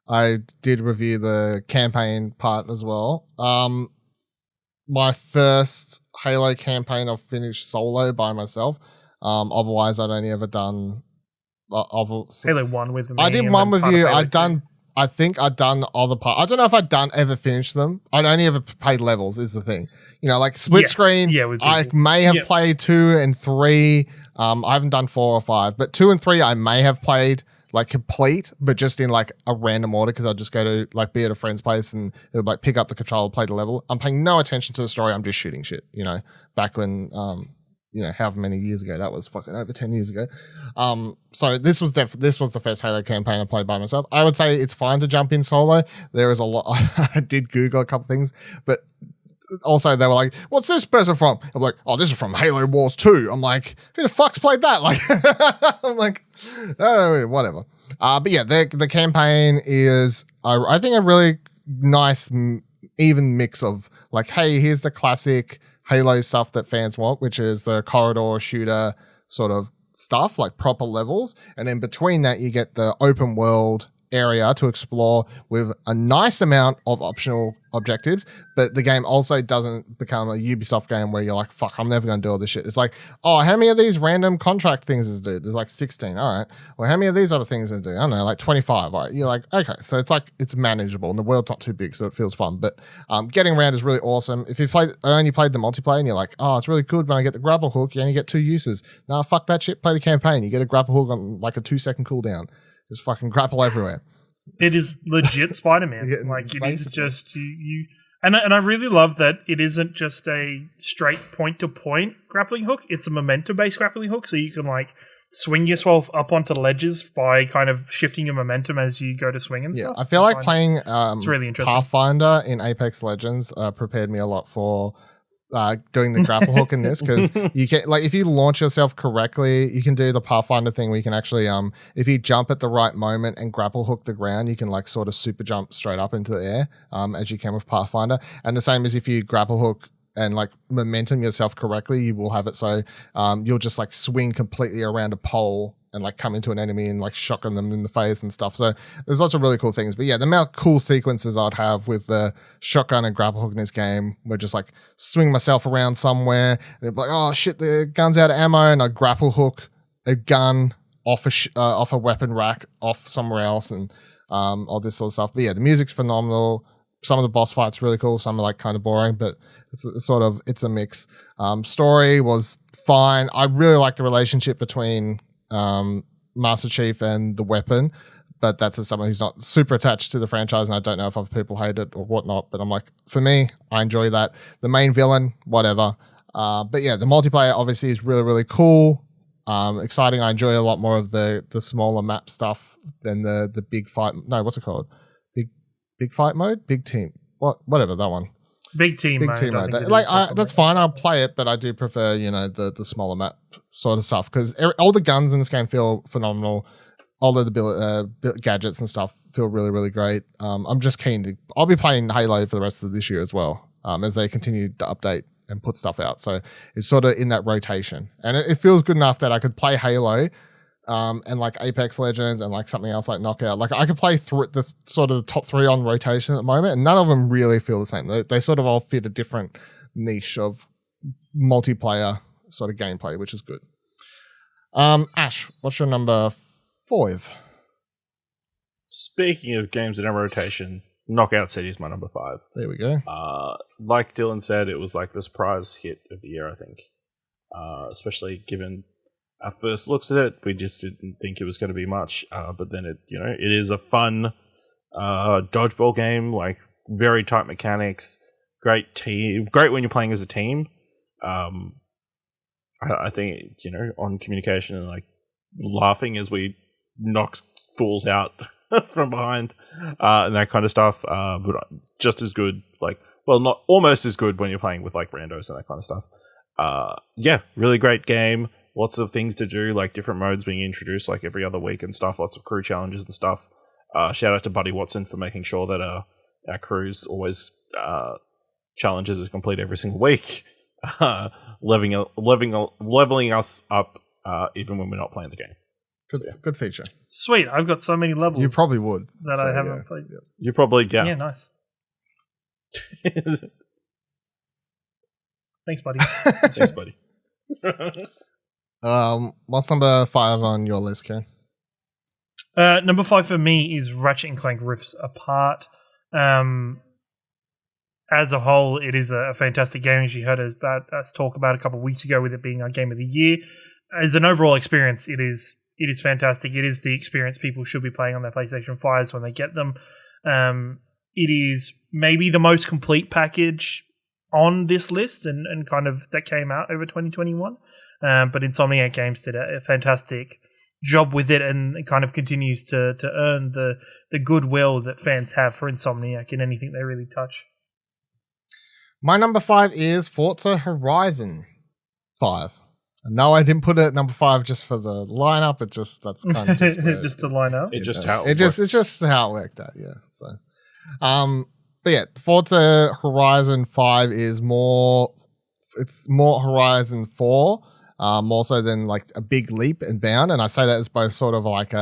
I did review the campaign part as well. My first Halo campaign I've finished solo by myself. Otherwise I'd only ever done Halo 1 with me. I did one with you. I think I'd done other part. I don't know if I'd ever finished them. I'd only ever played levels is the thing. You know, like split screen. Yeah, I may have played 2 and 3. I haven't done 4 or 5, but 2 and 3 I may have played like complete, but just in like a random order because I'd just go to like be at a friend's place and it would like pick up the controller, play the level. I'm paying no attention to the story. I'm just shooting shit. You know, back when you know, however many years ago that was, fucking over 10 years ago. So this was the first Halo campaign I played by myself. I would say it's fine to jump in solo. There is a lot. I did Google a couple things, but also they were like, "What's this person from?" I'm like, "Oh, this is from Halo Wars 2." I'm like, "Who the fuck's played that?" Like, I'm like, "Oh, whatever." But yeah, the campaign is, I think, a really nice, even mix of like, hey, here's the classic Halo stuff that fans want, which is the corridor shooter sort of stuff, like proper levels. And then between that, you get the open world area to explore with a nice amount of optional objectives. But the game also doesn't become a Ubisoft game where you're like, fuck, I'm never going to do all this shit. It's like, oh, how many of these random contract things does it do? There's like 16. All right. Well, how many of these other things does it do? I don't know, like 25. All right. You're like, okay. So it's like, it's manageable and the world's not too big, so it feels fun. But getting around is really awesome. If you only played the multiplayer and you're like, oh, it's really good when I get the grapple hook, you only get 2 uses. Nah, fuck that shit. Play the campaign. You get a grapple hook on like a 2-second cooldown. Just fucking grapple everywhere. It is legit Spider-Man. Yeah, like it basically. is just you. And I really love that it isn't just a straight point-to-point grappling hook. It's a momentum-based grappling hook, so you can like swing yourself up onto ledges by kind of shifting your momentum as you go to swing and stuff. I feel like playing it's really interesting. Pathfinder in Apex Legends prepared me a lot for doing the grapple hook in this, because you can, like, if you launch yourself correctly, you can do the Pathfinder thing where you can actually if you jump at the right moment and grapple hook the ground, you can like sort of super jump straight up into the air as you can with Pathfinder. And the same as if you grapple hook and like momentum yourself correctly, you will have it so you'll just like swing completely around a pole and like come into an enemy and like shotgun them in the face and stuff. So there's lots of really cool things. But yeah, the amount of cool sequences I'd have with the shotgun and grapple hook in this game where just like swing myself around somewhere and it'd be like, oh shit, the gun's out of ammo, and I grapple hook a gun off a weapon rack off somewhere else and all this sort of stuff. But yeah, the music's phenomenal. Some of the boss fights are really cool. Some are like kind of boring, but it's a mix. Story was fine. I really like the relationship between Master Chief and the weapon, but that's as someone who's not super attached to the franchise, and I don't know if other people hate it or whatnot, but I'm like, for me, I enjoy that. The main villain, whatever. But yeah, the multiplayer obviously is really, really cool. Exciting. I enjoy a lot more of the smaller map stuff than the big fight. No, what's it called? Big fight mode? Big team. Whatever, that one. Big team mode. That's fine. I'll play it, but I do prefer, the smaller map sort of stuff, because all the guns in this game feel phenomenal. All of the gadgets and stuff feel really, really great. I'm just keen I'll be playing Halo for the rest of this year as well, as they continue to update and put stuff out. So it's sort of in that rotation, and it feels good enough that I could play Halo and like Apex Legends and like something else like Knockout. Like I could play through the sort of the top 3 on rotation at the moment, and none of them really feel the same. They sort of all fit a different niche of multiplayer sort of gameplay, which is good. Ash, what's your number 5? Speaking of games in a rotation, Knockout City is my number 5. There we go. Like Dylan said, it was like the surprise hit of the year, I think. Especially given our first looks at it, we just didn't think it was going to be much. But then it is a fun dodgeball game, like very tight mechanics, great team, great when you're playing as a team. I think, on communication and like laughing as we knock fools out from behind and that kind of stuff. But just as good, not almost as good when you're playing with like randos and that kind of stuff. Yeah, really great game. Lots of things to do, like different modes being introduced like every other week and stuff. Lots of crew challenges and stuff. Shout out to Buddy Watson for making sure that our crews always challenges is complete every single week, leveling us up even when we're not playing the game. Good feature. Sweet. I've got so many levels. You probably would. That I haven't played. Yeah. You probably Yeah, nice. Thanks, buddy. Thanks, buddy. What's number 5 on your list, Ken? Number 5 for me is Ratchet and Clank Rifts Apart. As a whole, it is a fantastic game, as you heard us talk about a couple of weeks ago, with it being our game of the year. As an overall experience, it is fantastic. It is the experience people should be playing on their PlayStation 5s when they get them. It is maybe the most complete package on this list, and kind of that came out over 2021. But Insomniac Games did a fantastic job with it, and it kind of continues to earn the goodwill that fans have for Insomniac in anything they really touch. My number 5 is Forza Horizon 5. No, I didn't put it at number 5 just for the lineup. That's kind of just just to line up. It's just how it worked out. Yeah. So, but yeah, Forza Horizon 5 is more. It's more Horizon 4, more so than like a big leap and bound. And I say that as both sort of like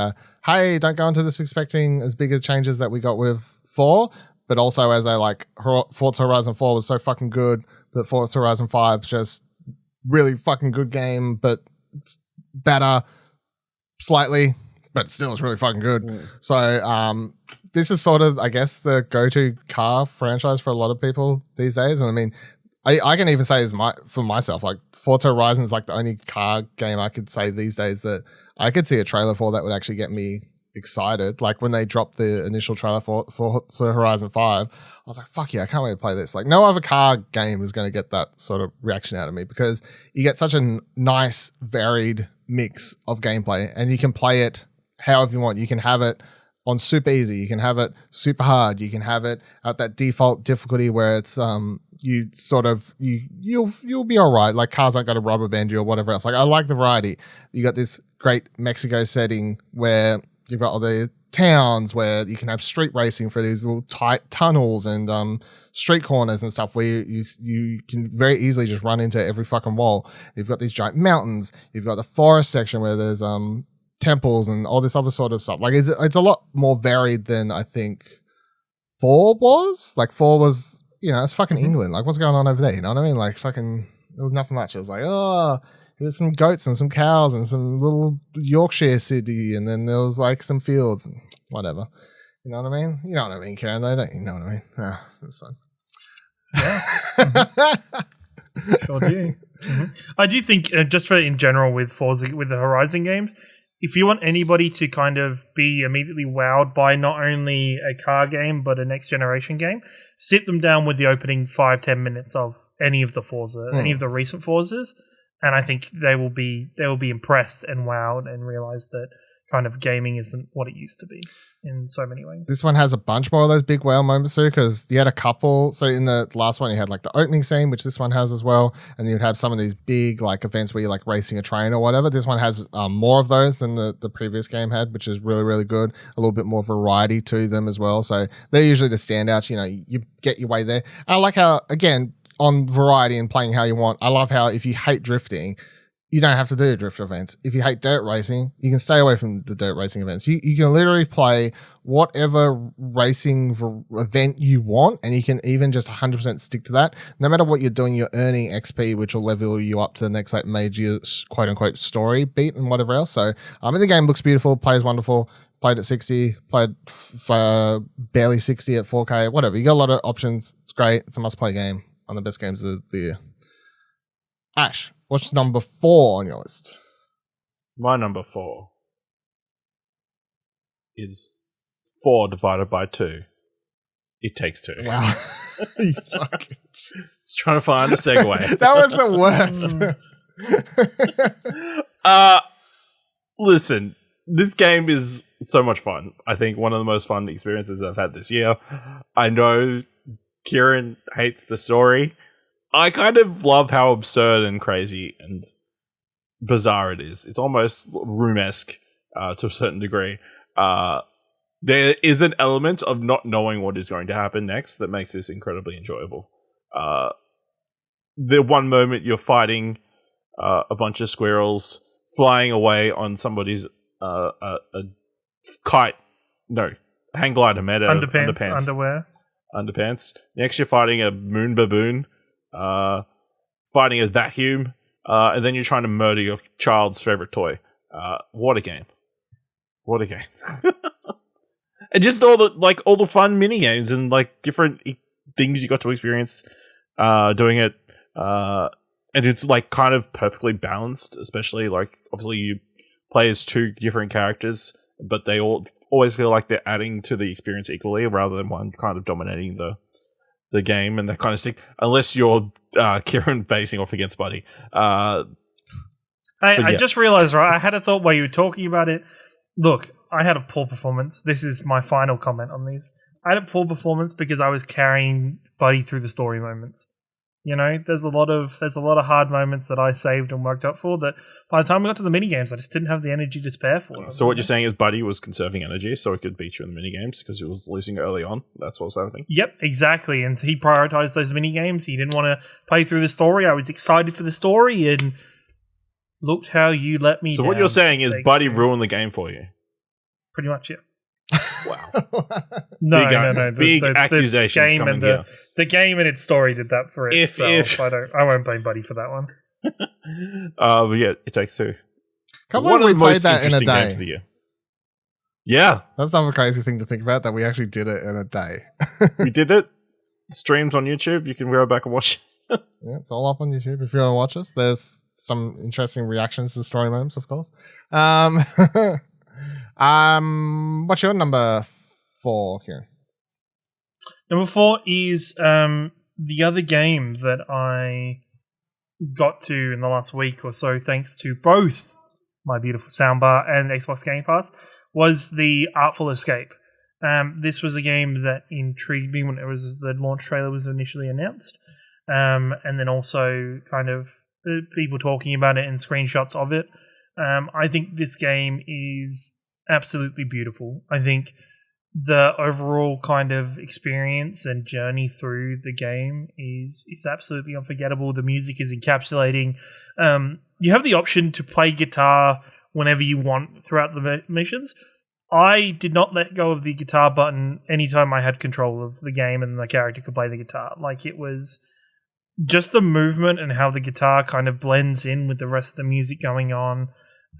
hey, don't go into this expecting as big as changes that we got with 4, but also as Forza Horizon 4 was so fucking good that Forza Horizon 5 just really fucking good game, but better slightly, but still it's really fucking good. Mm. So this is sort of, I guess, the go-to car franchise for a lot of people these days. And I mean, I can even say for myself, like Forza Horizon is like the only car game I could say these days that I could see a trailer for that would actually get me excited. Like when they dropped the initial trailer for Forza Horizon 5, I was like, fuck yeah, I can't wait to play this. Like no other car game is going to get that sort of reaction out of me, because you get such a nice varied mix of gameplay, and you can play it however you want. You can have it on super easy, you can have it super hard, you can have it at that default difficulty where it's you'll be all right. Like cars aren't going to rubber band you or whatever else. Like I like the variety. You got this great Mexico setting where you've got all the towns where you can have street racing for these little tight tunnels and street corners and stuff where you can very easily just run into every fucking wall. You've got these giant mountains. You've got the forest section where there's temples and all this other sort of stuff. Like it's a lot more varied than I think 4 was. Like 4 was, it's fucking England. Like what's going on over there? You know what I mean? Like fucking, there was nothing much. It was like, there's some goats and some cows and some little Yorkshire city, and then there was like some fields and whatever. You know what I mean? You know what I mean, Ciaran, though, don't you? You know what I mean? Ah, that's fine. Yeah. Sure do. Mm-hmm. I do think, just for in general with Forza, with the Horizon games, if you want anybody to kind of be immediately wowed by not only a car game but a next generation game, sit them down with the opening 5-10 minutes of any of the Forza, any of the recent Forzas, and I think they will be impressed and wowed and realize that kind of gaming isn't what it used to be in so many ways. This one has a bunch more of those big wow moments too, because you had a couple. So in the last one, you had like the opening scene, which this one has as well, and you'd have some of these big like events where you're like racing a train or whatever. This one has more of those than the previous game had, which is really, really good. A little bit more variety to them as well. So they're usually the standouts. You get your way there. And I like how, again, on variety and playing how you want, I love how if you hate drifting, you don't have to do drift events. If you hate dirt racing, you can stay away from the dirt racing events. You can literally play whatever racing event you want, and you can even just 100% stick to that. No matter what you're doing, you're earning XP, which will level you up to the next like major quote-unquote story beat and whatever else. So and the game looks beautiful, plays wonderful. Played at 60, played barely 60 at 4K, whatever. You got a lot of options. It's great. It's a must-play game. One of the best games of the year. Ash, what's number 4 on your list? My number 4 is 4 divided by 2. It Takes Two. Wow. You fucking just trying to find a segue. That was the worst. Listen, this game is so much fun. I think one of the most fun experiences I've had this year. I know Ciaran hates the story. I kind of love how absurd and crazy and bizarre it is. It's almost Room-esque to a certain degree. there is an element of not knowing what is going to happen next that makes this incredibly enjoyable. The one moment you're fighting a bunch of squirrels flying away on somebody's a kite, no, hang glider made out of underpants. Next, you're fighting a moon baboon, fighting a vacuum, and then you're trying to murder your child's favorite toy. What a game! What a game! And just all the fun mini games and like different things you got to experience doing it, and it's like kind of perfectly balanced. Especially like obviously you play as two different characters, but they always feel like they're adding to the experience equally, rather than one kind of dominating the game and that kind of stick. Unless you're Ciaran facing off against Buddy. I just realized, right? I had a thought while you were talking about it. Look, I had a poor performance. This is my final comment on these. I had a poor performance because I was carrying Buddy through the story moments. You know, there's a lot of hard moments that I saved and worked up for that by the time we got to the minigames, I just didn't have the energy to spare for them. So what you're saying is Buddy was conserving energy so he could beat you in the minigames because he was losing early on. That's what was happening? Yep, exactly. And he prioritized those minigames. He didn't want to play through the story. I was excited for the story and looked how you let me down. So what you're saying is Buddy ruined the game for you? Pretty much, yeah. Wow. No. Big accusations coming here. The game and its story did that for itself. I won't blame Buddy for that one. But yeah, It Takes Two. Can't believe we played that in a day. Games of the year. Yeah. That's not a crazy thing to think about, that we actually did it in a day. We did it. Streams on YouTube. You can go back and watch. Yeah, it's all up on YouTube if you want to watch us. There's some interesting reactions to story moments, of course. What's your number 4 here? Number 4 is the other game that I got to in the last week or so, thanks to both my beautiful soundbar and Xbox Game Pass, was the Artful Escape. This was a game that intrigued me when the launch trailer was initially announced, and then also kind of people talking about it and screenshots of it. I think this game is absolutely beautiful. I think the overall kind of experience and journey through the game is absolutely unforgettable. The music is encapsulating. You have the option to play guitar whenever you want throughout the missions. I did not let go of the guitar button anytime I had control of the game and the character could play the guitar. Like, it was just the movement and how the guitar kind of blends in with the rest of the music going on,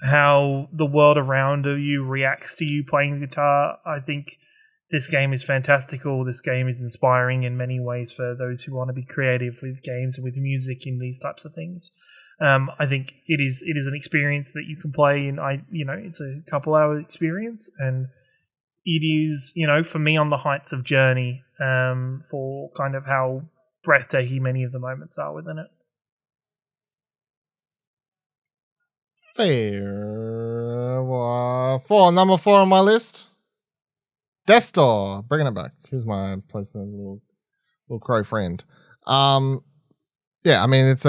how the world around you reacts to you playing the guitar. I think this game is fantastical. This game is inspiring in many ways for those who want to be creative with games and with music and these types of things. I think it is an experience that you can play in. It's a couple-hour experience, and it is, for me, on the heights of Journey, for kind of how breathtaking many of the moments are within it. There. Number 4 on my list. Death's Door, bringing it back. Here's my placement, little crow friend. Yeah, I mean, it's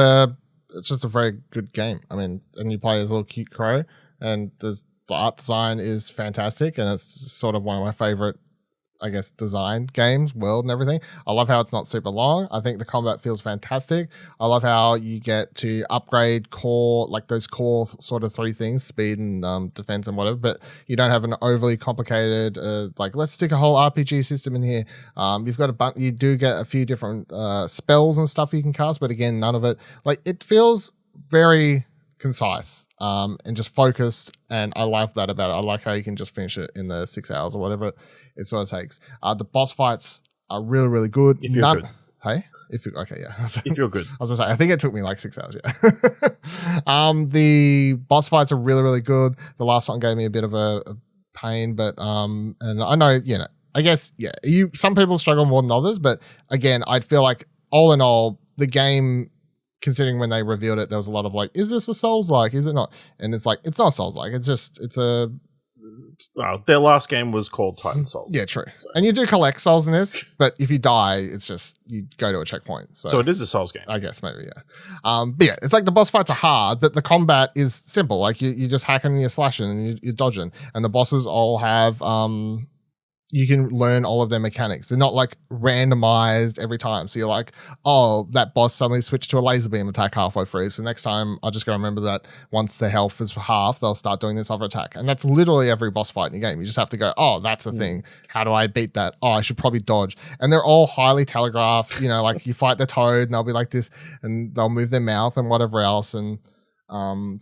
just a very good game. I mean, and you play as a little cute crow, and the art design is fantastic, and it's sort of one of my favorite, I guess, design games, world and everything. I love how it's not super long. I think the combat feels fantastic. I love how you get to upgrade those core sort of 3 things, speed and defense and whatever, but you don't have an overly complicated, let's stick a whole RPG system in here. You do get a few different spells and stuff you can cast, but again, none of it. It feels very concise and just focused, and I love that about it. I like how you can just finish it in the 6 hours or whatever it sort of takes. The boss fights are really, really good. If you're good. Hey? Okay, yeah. If you're good. I was going to say, I think it took me 6 hours, yeah. The boss fights are really, really good. The last one gave me a bit of a pain, but and I know, I guess, yeah, some people struggle more than others, but again, I'd feel like all in all, the game, considering when they revealed it, there was a lot of is this a Souls-like? Is it not? And it's it's not Souls-like. It's a... their last game was called Titan Souls. Yeah, true. So. And you do collect souls in this, but if you die, it's just, you go to a checkpoint. So it is a Souls game. I guess, maybe, yeah. But yeah, it's the boss fights are hard, but the combat is simple. You're just hacking and you're slashing and you're dodging. And the bosses all have you can learn all of their mechanics. They're not like randomized every time. So you're like, oh, that boss suddenly switched to a laser beam attack halfway through. So next time I just got to remember that once their health is half, they'll start doing this other attack. And that's literally every boss fight in your game. You just have to go, oh, that's the thing. How do I beat that? Oh, I should probably dodge. And they're all highly telegraphed. You know, like you fight the toad and they'll be like this and they'll move their mouth and whatever else. And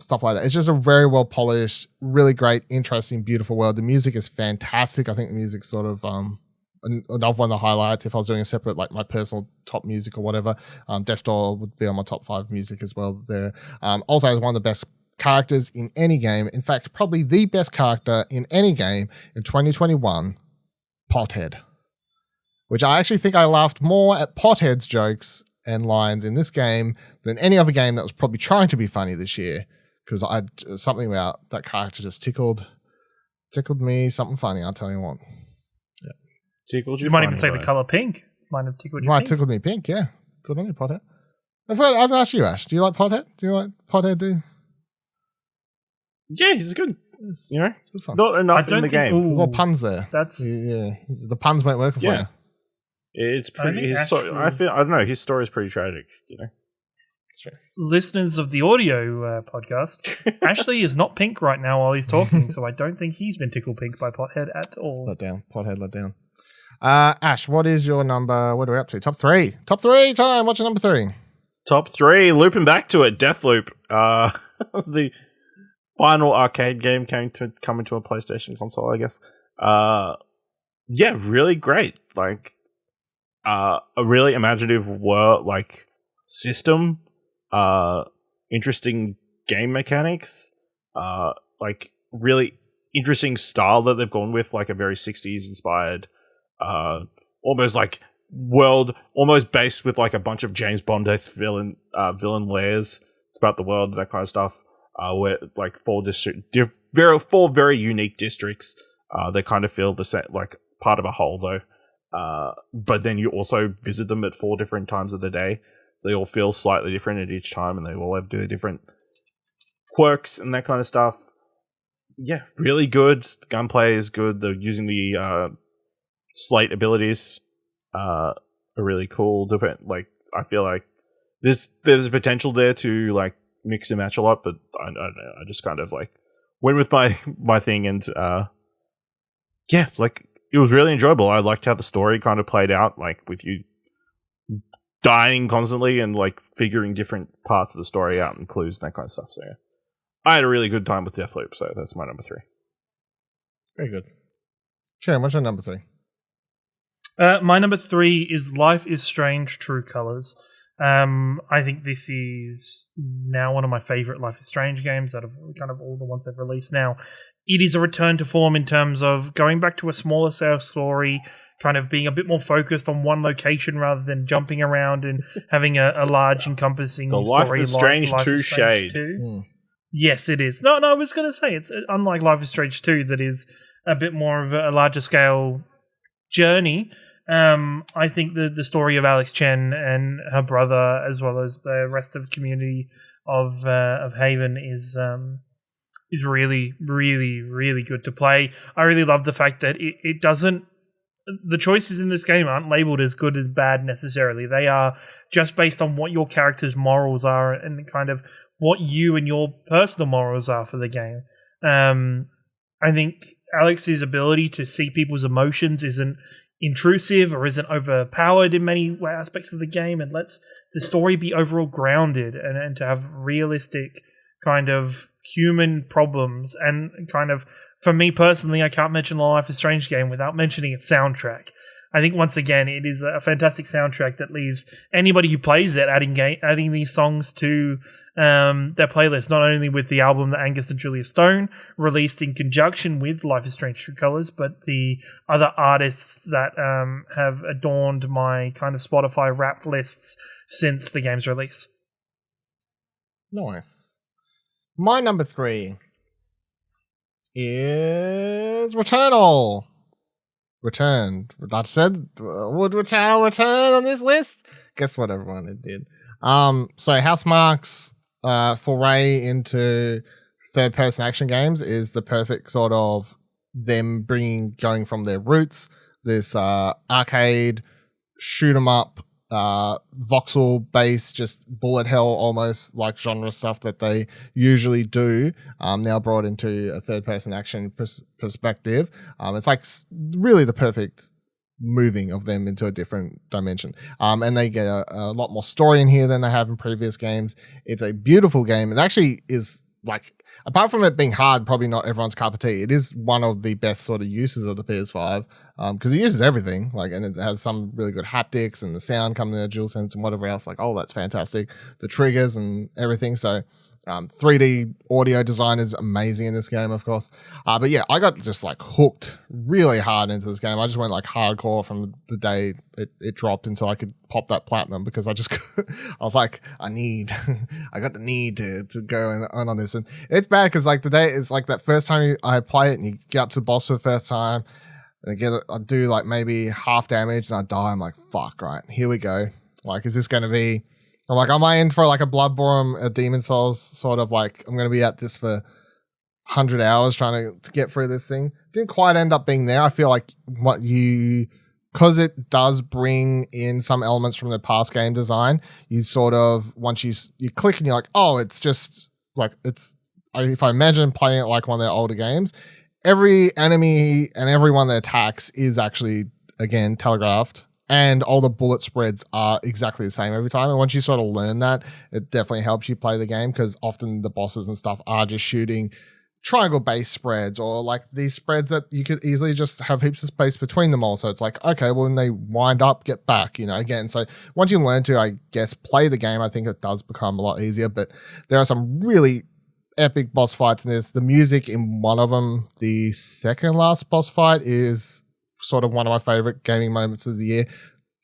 stuff like that. It's just a very well polished, really great, interesting, beautiful world. The music is fantastic. I think the music's sort of another one of the highlights. If I was doing a separate, like my personal top music or whatever, Death Door would be on my top 5 music as well there. Also has one of the best characters in any game. In fact, probably the best character in any game in 2021, Pothead. Which I actually think I laughed more at Pothead's jokes and lines in this game than any other game that was probably trying to be funny this year, because something about that character just tickled me. Something funny, I'll tell you what. Yeah. Tickled you. You might even say the color pink might have tickled you. Might tickled me pink. Yeah, good on you, Pothead. I've asked you, Ash. Do you like Pothead? Do you like Pothead? Yeah, he's good. You know, it's good fun. Not enough in the game. There's all puns there. That's The puns weren't working for you. It's pretty. I don't know. His story is pretty tragic. You know, listeners of the audio podcast, Ashley is not pink right now while he's talking, so I don't think he's been tickled pink by Pothead at all. Let down, Pothead. Let down. Ash, what is your number? What are we up to? Top 3. Top 3 time. What's your number 3? Top 3. Looping back to it. Deathloop. The final arcade game coming to a PlayStation console, I guess. Yeah, really great. Like. A really imaginative world, like system, interesting game mechanics, like really interesting style that they've gone with, like a very 60s inspired, almost like world, almost based with like a bunch of James Bond-esque villain lairs throughout the world, that kind of stuff. Where like 4 very unique districts. They kind of feel the set like part of a whole though. But then you also visit them at 4 different times of the day. So they all feel slightly different at each time and they all have different quirks and that kind of stuff. Yeah, really good. The gunplay is good. They're using the slate abilities are really cool. Like, I feel like there's potential there to like mix and match a lot, but I don't know. I just kind of like went with my thing and yeah, like it was really enjoyable. I liked how the story kind of played out, like with you dying constantly and like figuring different parts of the story out and clues and that kind of stuff. So yeah, I had a really good time with Deathloop. So that's my number 3. Very good. Cherie, what's your number 3? My number 3 is Life is Strange: True Colors. I think this is now one of my favorite Life is Strange games out of kind of all the ones they've released now. It is a return to form in terms of going back to a smaller scale story, kind of being a bit more focused on one location rather than jumping around and having a large encompassing the story. Life is Strange 2 shade. Yes, it is. No, I was going to say it's unlike Life is Strange 2 that is a bit more of a larger scale journey. I think the story of Alex Chen and her brother, as well as the rest of the community of Haven, is really, really, really good to play. I really love the fact that it doesn't. The choices in this game aren't labeled as good as bad necessarily. They are just based on what your character's morals are and kind of what you and your personal morals are for the game. I think Alex's ability to see people's emotions isn't intrusive or isn't overpowered in many aspects of the game, and lets the story be overall grounded and to have realistic kind of human problems. And kind of, for me personally, I can't mention the Life is Strange game without mentioning its soundtrack. I think once again it is a fantastic soundtrack that leaves anybody who plays it adding these songs to their playlist, not only with the album that Angus and Julia Stone released in conjunction with Life is Strange: True Colors, but the other artists that have adorned my kind of Spotify Wrapped lists since the game's release. Nice. My number 3 is Returnal. Returned. I said, would Returnal return on this list? Guess what, everyone? It did. So Housemarque's foray into third-person action games is the perfect sort of them going from their roots, this arcade shoot 'em up, voxel based, just bullet hell almost like genre stuff that they usually do, now brought into a third person action perspective. It's like really the perfect moving of them into a different dimension. And they get a lot more story in here than they have in previous games. It's a beautiful game. It actually is, like, apart from it being hard, probably not everyone's cup of tea. It is one of the best sort of uses of the PS5, because it uses everything, like, and it has some really good haptics and the sound coming in a DualSense and whatever else. Like, oh, that's fantastic. The triggers and everything. So 3D audio design is amazing in this game, of course. But yeah, I got just like hooked really hard into this game. I just went like hardcore from the day it dropped until I could pop that platinum, because I was like, I got the need to go on this. And it's bad because like it's like that first time I play it and you get up to the boss for the first time and I do like maybe half damage and I die. I'm like, fuck, right, here we go. Like, is this going to be, I'm like, am I in for like a Bloodborne, a Demon Souls sort of, like, I'm going to be at this for 100 hours trying to get through this thing? Didn't quite end up being there. I feel like because it does bring in some elements from the past game design, you sort of, once you click and you're like, oh, it's just like, if I imagine playing it like one of their older games, every enemy and everyone that attacks is actually, again, telegraphed. And all the bullet spreads are exactly the same every time. And once you sort of learn that, it definitely helps you play the game, because often the bosses and stuff are just shooting triangle-based spreads, or like these spreads that you could easily just have heaps of space between them all. So it's like, okay, well, when they wind up, get back, again. So once you learn to, I guess, play the game, I think it does become a lot easier. But there are some really epic boss fights in this. The music in one of them, the second last boss fight, is sort of one of my favorite gaming moments of the year,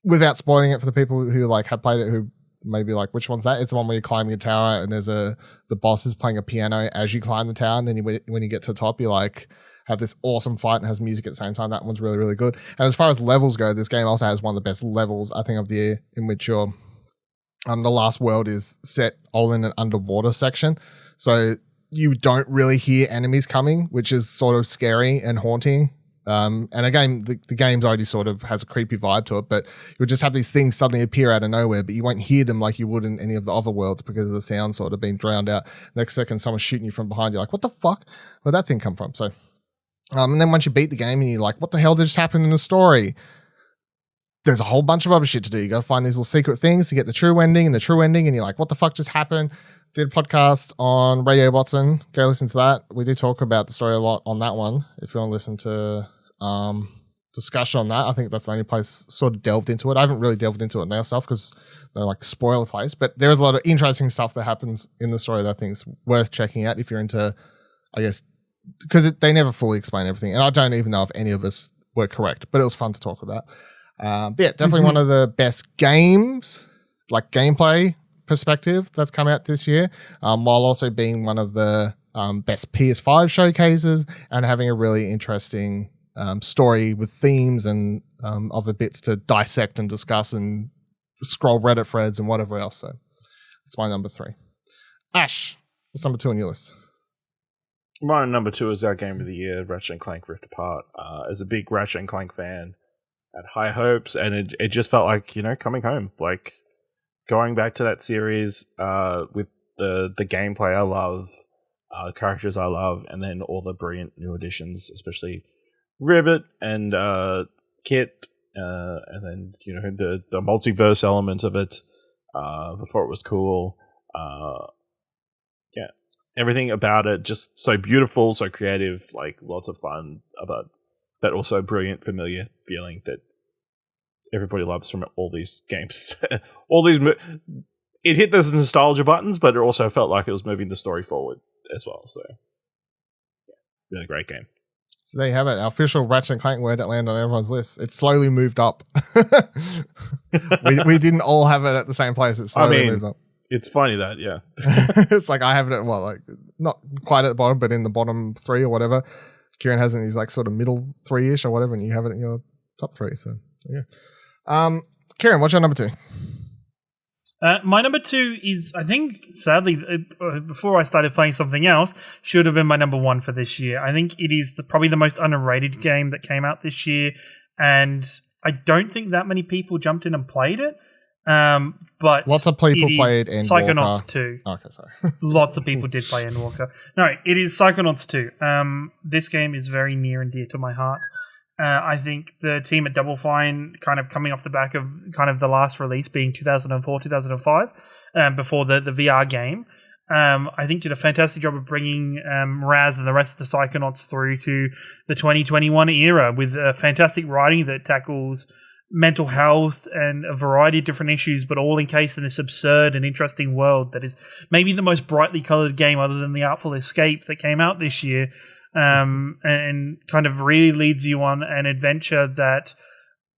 without spoiling it for the people who like have played it, who maybe like, which one's that? It's the one where you're climbing a tower and the boss is playing a piano as you climb the tower, and then when you get to the top, you like have this awesome fight and has music at the same time. That one's really, really good. And as far as levels go, this game also has one of the best levels, I think, of the year, in which the last world is set all in an underwater section, so you don't really hear enemies coming, which is sort of scary and haunting. And again, the game's already sort of has a creepy vibe to it, but you'll just have these things suddenly appear out of nowhere, but you won't hear them like you would in any of the other worlds, because of the sound sort of being drowned out. Next second, someone's shooting you from behind. You're like, what the fuck? Where'd that thing come from? So, and then once you beat the game and you're like, what the hell did just happen in the story? There's a whole bunch of other shit to do. You got to find these little secret things to get the true ending, and you're like, what the fuck just happened? Did a podcast on Radio Watson. Go listen to that. We do talk about the story a lot on that one. If you want to listen to discussion on that, I think that's the only place sort of delved into it. I haven't really delved into it now stuff, because they're like spoiler place, but there's a lot of interesting stuff that happens in the story that I think is worth checking out if you're into, I guess, because they never fully explain everything, and I don't even know if any of us were correct, but it was fun to talk about. But yeah, definitely one of the best games, like gameplay perspective, that's come out this year, while also being one of the best PS5 showcases and having a really interesting story with themes and other bits to dissect and discuss and scroll Reddit threads and whatever else. So that's my number 3. Ash, what's number 2 on your list? My number 2 is our game of the year, Ratchet & Clank Rift Apart. As a big Ratchet & Clank fan, had high hopes, and it just felt like, coming home. Like, going back to that series with the gameplay I love, the characters I love, and then all the brilliant new additions, especially Ribbit and Kit, and then the multiverse element of it. Before it was cool, yeah, everything about it just so beautiful, so creative, like lots of fun, but also brilliant, familiar feeling that everybody loves from all these games. It hit those nostalgia buttons, but it also felt like it was moving the story forward as well. So, yeah, really great game. So there you have it, our official Ratchet & Clank word that landed on everyone's list. It slowly moved up. we didn't all have it at the same place. It slowly moved up. It's funny that, yeah. It's like I have it at not quite at the bottom, but in the bottom 3 or whatever. Ciaran has it in his like sort of middle 3-ish or whatever, and you have it in your top 3. So yeah. Ciaran, what's your number 2? My number 2 is, I think, sadly, before I started playing something else, should have been my number 1 for this year. I think it is probably the most underrated game that came out this year, and I don't think that many people jumped in and played it. But lots of people played Endwalker. Psychonauts 2. Okay, sorry. Lots of people did play Endwalker. No, it is Psychonauts 2. This game is very near and dear to my heart. I think the team at Double Fine, kind of coming off the back of kind of the last release being 2004, 2005, before the VR game, I think did a fantastic job of bringing Raz and the rest of the Psychonauts through to the 2021 era with fantastic writing that tackles mental health and a variety of different issues, but all encased in this absurd and interesting world that is maybe the most brightly coloured game other than The Artful Escape that came out this year. And kind of really leads you on an adventure that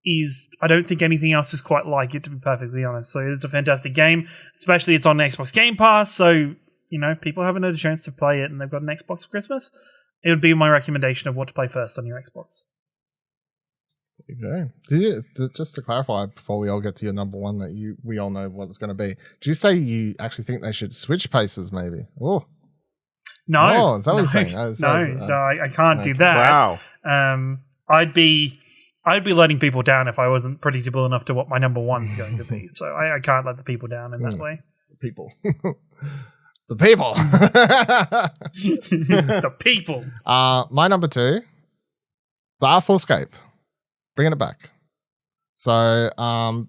is, I don't think anything else is quite like it, to be perfectly honest. So it's a fantastic game, especially it's on Xbox Game Pass, so, people haven't had a chance to play it and they've got an Xbox for Christmas. It would be my recommendation of what to play first on your Xbox. Okay. Just to clarify, before we all get to your number 1 that we all know what it's going to be, did you say you actually think they should switch paces maybe? Oh. No, is that what you're saying? I can't do that. Wow. I'd be letting people down if I wasn't predictable enough to what my number 1 is going to be. So I can't let the people down in that way. People. The people. The people. My number 2, The Artful Escape. Bringing it back. So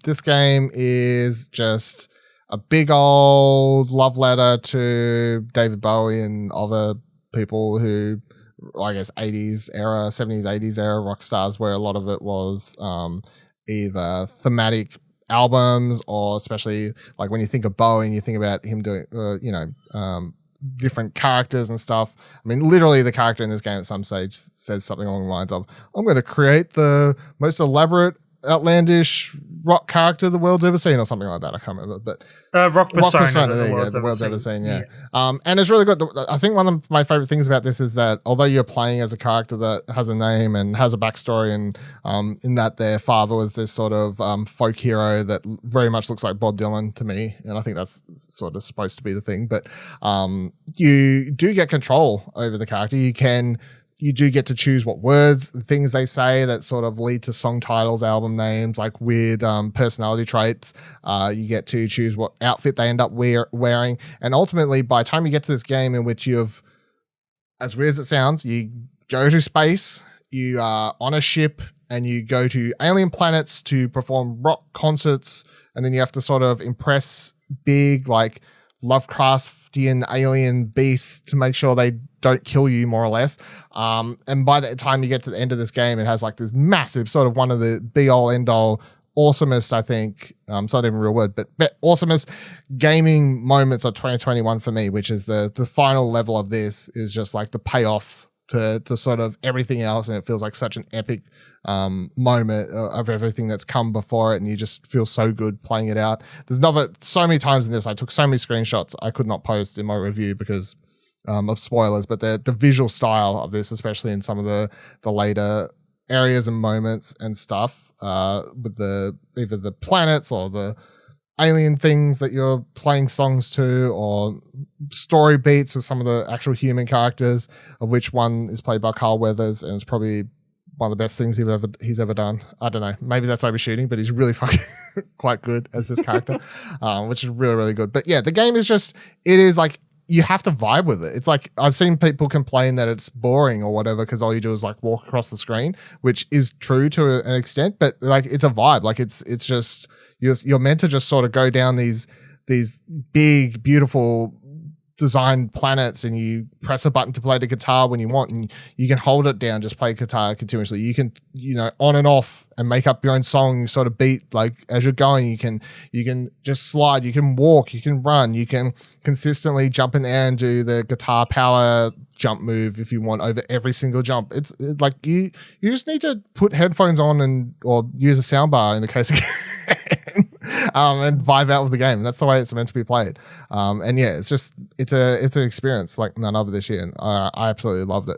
this game is just a big old love letter to David Bowie and other people who, I guess, 70s, 80s era rock stars, where a lot of it was either thematic albums or especially like when you think of Bowie and you think about him doing, different characters and stuff. I mean, literally the character in this game at some stage says something along the lines of, I'm going to create the most elaborate, outlandish rock character the world's ever seen, or something like that. I can't remember, but rock persona the world's ever seen. Yeah. And it's really good. I think one of my favorite things about this is that although you're playing as a character that has a name and has a backstory, and in that their father was this sort of folk hero that very much looks like Bob Dylan to me, and I think that's sort of supposed to be the thing. But you do get control over the character. You do get to choose what words, things they say that sort of lead to song titles, album names, like weird personality traits. You get to choose what outfit they end up wearing. And ultimately, by the time you get to this game in which you've, as weird as it sounds, you go to space, you are on a ship, and you go to alien planets to perform rock concerts, and then you have to sort of impress big, like, Lovecraftian alien beasts to make sure they don't kill you, more or less. And by the time you get to the end of this game, it has like this massive sort of one of the be-all, end-all, awesomest, I think, it's not even a real word, but awesomest gaming moments of 2021 for me, which is the final level of this is just like the payoff to sort of everything else, and it feels like such an epic moment of everything that's come before it, and you just feel so good playing it out. There's so many times in this, I took so many screenshots I could not post in my review because of spoilers, but the visual style of this, especially in some of the later areas and moments and stuff, with either the planets or the alien things that you're playing songs to, or story beats with some of the actual human characters, of which one is played by Carl Weathers, and it's probably one of the best things he's ever done. I don't know, maybe that's overshooting, but he's really fucking quite good as this character, which is really, really good. But yeah, the game is just, it is like, you have to vibe with it. It's like, I've seen people complain that it's boring or whatever because all you do is like walk across the screen, which is true to an extent, but like it's a vibe. Like it's just, you're meant to just sort of go down these big, beautiful designed planets, and you press a button to play the guitar when you want, and you can hold it down, just play guitar continuously. You can, on and off and make up your own song. You sort of beat, like as you're going, you can just slide, you can walk, you can run, you can consistently jump in the air and do the guitar power jump move if you want over every single jump. It's like you just need to put headphones on or use a soundbar in the case of and vibe out with the game. That's the way it's meant to be played. And yeah, it's an experience like none other this year, and I absolutely loved it.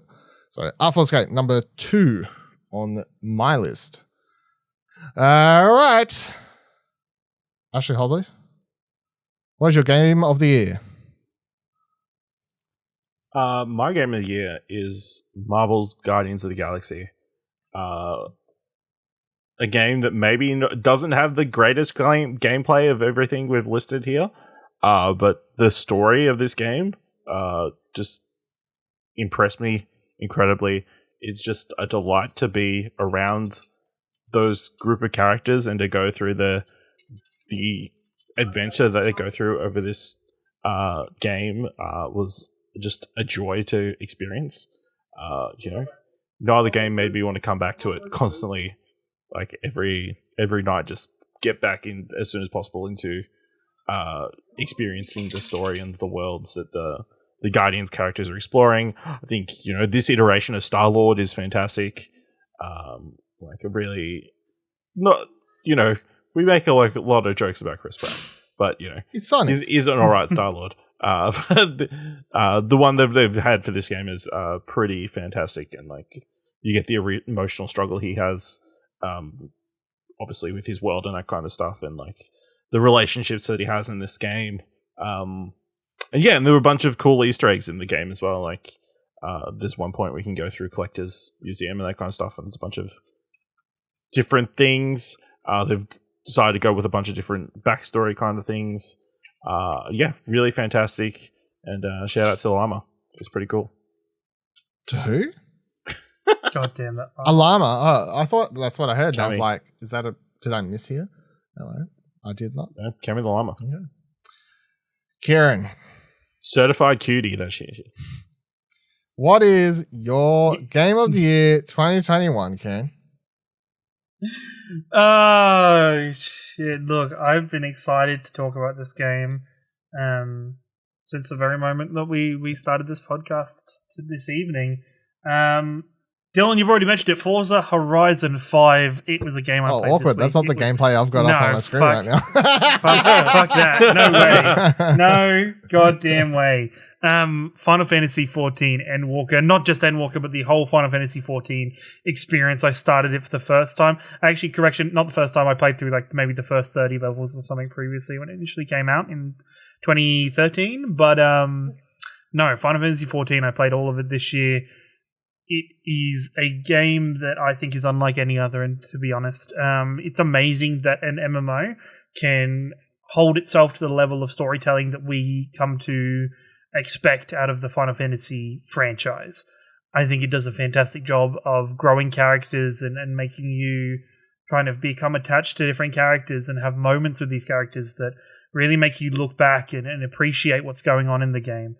So Artful Escape, number 2 on my list. All right, Ashley Hobley, What's your game of the year? My game of the year is Marvel's Guardians of the Galaxy. A game that maybe doesn't have the greatest gameplay of everything we've listed here, but the story of this game just impressed me incredibly. It's just a delight to be around those group of characters and to go through the adventure that they go through over this game was just a joy to experience. No other game made me want to come back to it constantly, like every night. Just get back in as soon as possible into experiencing the story and the worlds that the Guardians characters are exploring. I think this iteration of Star-Lord is fantastic. Like a really not we make a lot of jokes about Chris Pratt, but He's Sonic. He's an alright Star-Lord. The one that they've had for this game is pretty fantastic, and like you get the emotional struggle he has, obviously with his world and that kind of stuff, and like the relationships that he has in this game. And there were a bunch of cool Easter eggs in the game as well. Like there's one point we can go through Collector's Museum and that kind of stuff, and there's a bunch of different things. They've decided to go with a bunch of different backstory kind of things. Really fantastic, and shout out to Llama. It's pretty cool. To who? God damn it. A llama. Oh, I thought that's what I heard. I was Cammy. like, did I miss here? No, I did not. Cammy the Llama. Okay. Ciaran, Certified cutie, that shit. what is your game of the year 2021, Ciaran? Oh shit! Look, I've been excited to talk about this game since the very moment that we started this podcast this evening. Dylan, you've already mentioned it. Forza Horizon 5. It was a game I played. Awkward. That's not the gameplay I've got up on my screen right now. Fuck that. No way. No goddamn way. Final Fantasy 14 Endwalker, not just Endwalker, but the whole Final Fantasy 14 experience. I started it for the first time. Actually, correction, not the first time. I played through like maybe the first 30 levels or something previously when it initially came out in 2013. But no, Final Fantasy 14, I played all of it this year. It is a game that I think is unlike any other, and to be honest, it's amazing that an MMO can hold itself to the level of storytelling that we come to expect out of the Final Fantasy franchise. I think it does a fantastic job of growing characters and making you kind of become attached to different characters and have moments with these characters that really make you look back and appreciate what's going on in the game.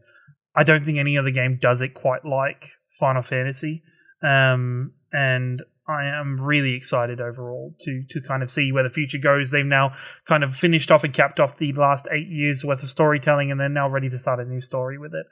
I don't think any other game does it quite like Final Fantasy, and I am really excited overall to kind of see where the future goes. They've now kind of finished off and capped off the last 8 years worth of storytelling, and they're now ready to start a new story with it.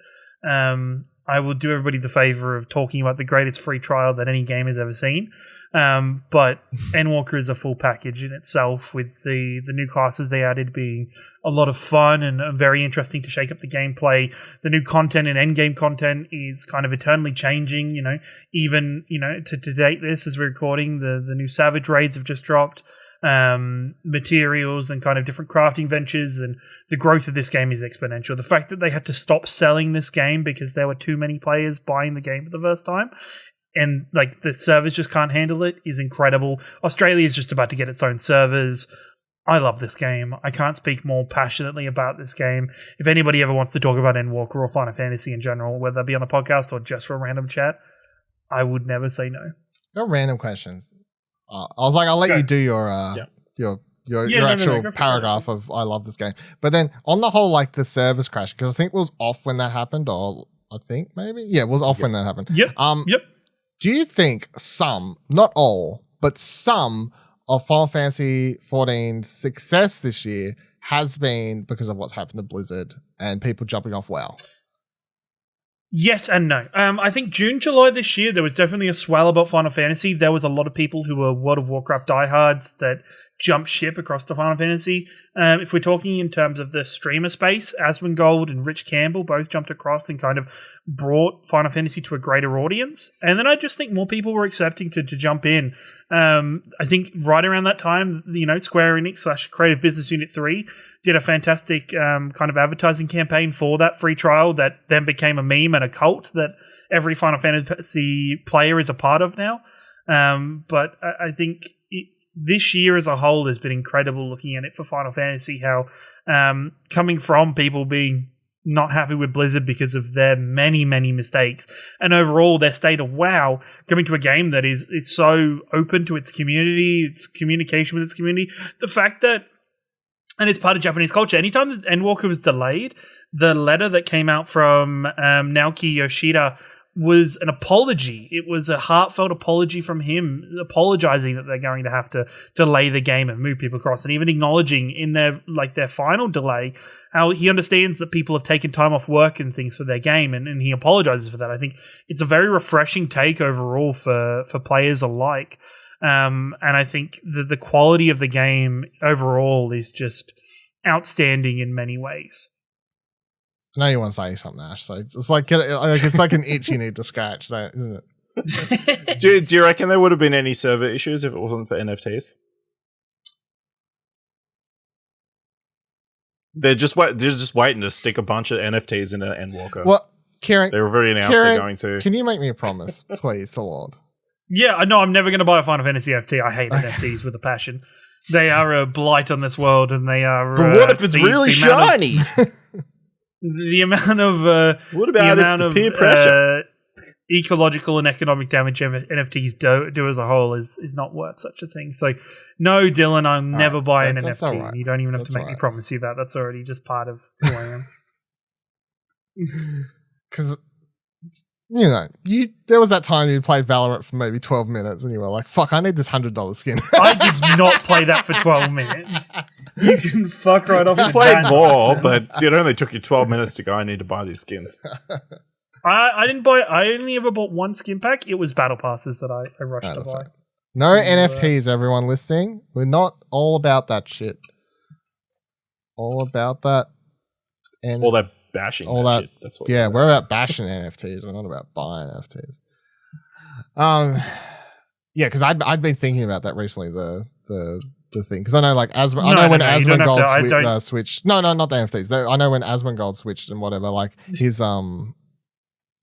I will do everybody the favor of talking about the greatest free trial that any game has ever seen. But Endwalker is a full package in itself, with the new classes they added being a lot of fun and very interesting to shake up the gameplay. The new content and endgame content is kind of eternally changing, even, to date this as we're recording, the new Savage raids have just dropped. Materials and kind of different crafting ventures, and the growth of this game is exponential. The fact that they had to stop selling this game because there were too many players buying the game for the first time, and like the servers just can't handle it, is incredible. Australia is just about to get its own servers. I love this game. I can't speak more passionately about this game. If anybody ever wants to talk about Endwalker or Final Fantasy in general, whether that be on a podcast or just for a random chat, I would never say no. No random questions. I was like, I'll let you do your actual paragraph of I love this game. But then on the whole, like the servers crash, because I think it was off when that happened, or I think maybe, it was off when that happened. Yep. Do you think some, not all, but some of Final Fantasy 14's success this year has been because of what's happened to Blizzard and people jumping off WoW? Yes and no. I think June, July this year, there was definitely a swell about Final Fantasy. There was a lot of people who were World of Warcraft diehards that jump ship across to Final Fantasy. If we're talking in terms of the streamer space, Asmongold and Rich Campbell both jumped across and kind of brought Final Fantasy to a greater audience. And then I just think more people were accepting to jump in. I think right around that time, Square Enix / Creative Business Unit 3 did a fantastic kind of advertising campaign for that free trial that then became a meme and a cult that every Final Fantasy player is a part of now. But I think this year as a whole has been incredible looking at it for Final Fantasy, how coming from people being not happy with Blizzard because of their many, many mistakes, and overall their state of WoW coming to a game that is so open to its community, its communication with its community. The fact that, and it's part of Japanese culture, anytime that Endwalker was delayed, the letter that came out from Naoki Yoshida was an apology. It was a heartfelt apology from him, apologizing that they're going to have to delay the game and move people across, and even acknowledging in their final delay how he understands that people have taken time off work and things for their game, and he apologizes for that. I think it's a very refreshing take overall for players alike. And I think the quality of the game overall is just outstanding in many ways. I know you want to say something, Ash. So it's like an itch you need to scratch, that isn't it? Do you reckon there would have been any server issues if it wasn't for NFTs? They're just waiting to stick a bunch of NFTs in an Endwalker. Well, Ciaran, they've already announced they're going to. Can you make me a promise, please, the Lord? Yeah, I know. I'm never going to buy a Final Fantasy NFT. I hate NFTs with a passion. They are a blight on this world, and they are. But what if it's really shiny? The amount of what about the peer pressure? Ecological and economic damage NFTs do as a whole is not worth such a thing. So, no, Dylan, I'll never buy an NFT. Right. You don't even have to make me promise you that. That's already just part of who I am. Because, there was that time you played Valorant for maybe 12 minutes and you were like, fuck, I need this $100 skin. I did not play that for 12 minutes. You can fuck right off. You played more, but it only took you 12 minutes to go, I need to buy these skins. I didn't buy. I only ever bought one skin pack. It was battle passes that I rushed to buy. Right. No NFTs, everyone listening. We're not all about that shit. All about that. And all that bashing. All that shit. That's what. Yeah, we're about bashing NFTs. We're not about buying NFTs. Yeah, because I'd been thinking about that recently. The thing, because I know when Asmongold switched. No, not the NFTs. I know when Asmongold switched and whatever. Like his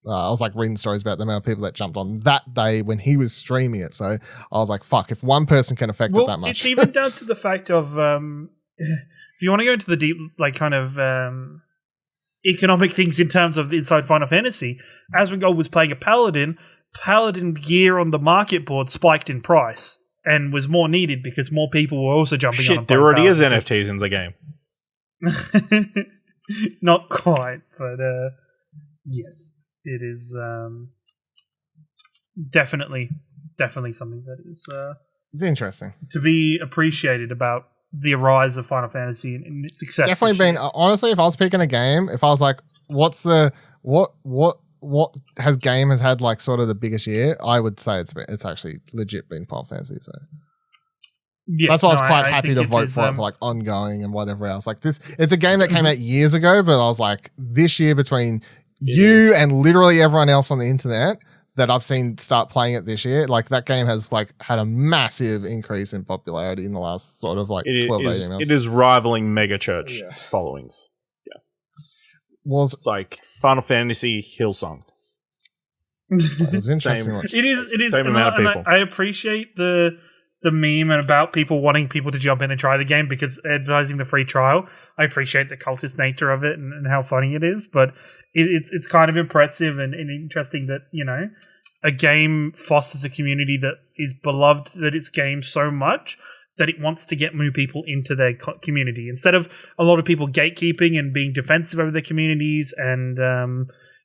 I was like reading stories about the amount of people that jumped on that day when he was streaming it. So I was like, fuck, if one person can affect it that much. It's even down to the fact of if you want to go into the deep, economic things in terms of inside Final Fantasy, Asmongold was playing a Paladin. Paladin gear on the market board spiked in price and was more needed because more people were also jumping on. Shit, there already is NFTs in the game. Not quite, but yes. It is definitely something that is it's interesting to be appreciated about the rise of Final Fantasy and its success. Definitely been honestly, if I was picking a game, if I was like, what's the what game has had like sort of the biggest year, I would say it's actually legit been Final Fantasy. So yeah, that's why I was quite happy to vote for it for like ongoing and whatever else. Like this, it's a game that came out years ago, but I was like, this year between you and literally everyone else on the internet that I've seen start playing it this year, like that game has like had a massive increase in popularity in the last sort of like 12, 18 months. It is rivaling mega church followings. Yeah. It's like Final Fantasy Hillsong. It was interesting. It is same amount of people. I appreciate the meme and about people wanting people to jump in and try the game because advertising the free trial. I appreciate the cultist nature of it and how funny it is, but it's kind of impressive and interesting that, a game fosters a community that is beloved, that it's gamed so much that it wants to get new people into their community instead of a lot of people gatekeeping and being defensive over their communities. And,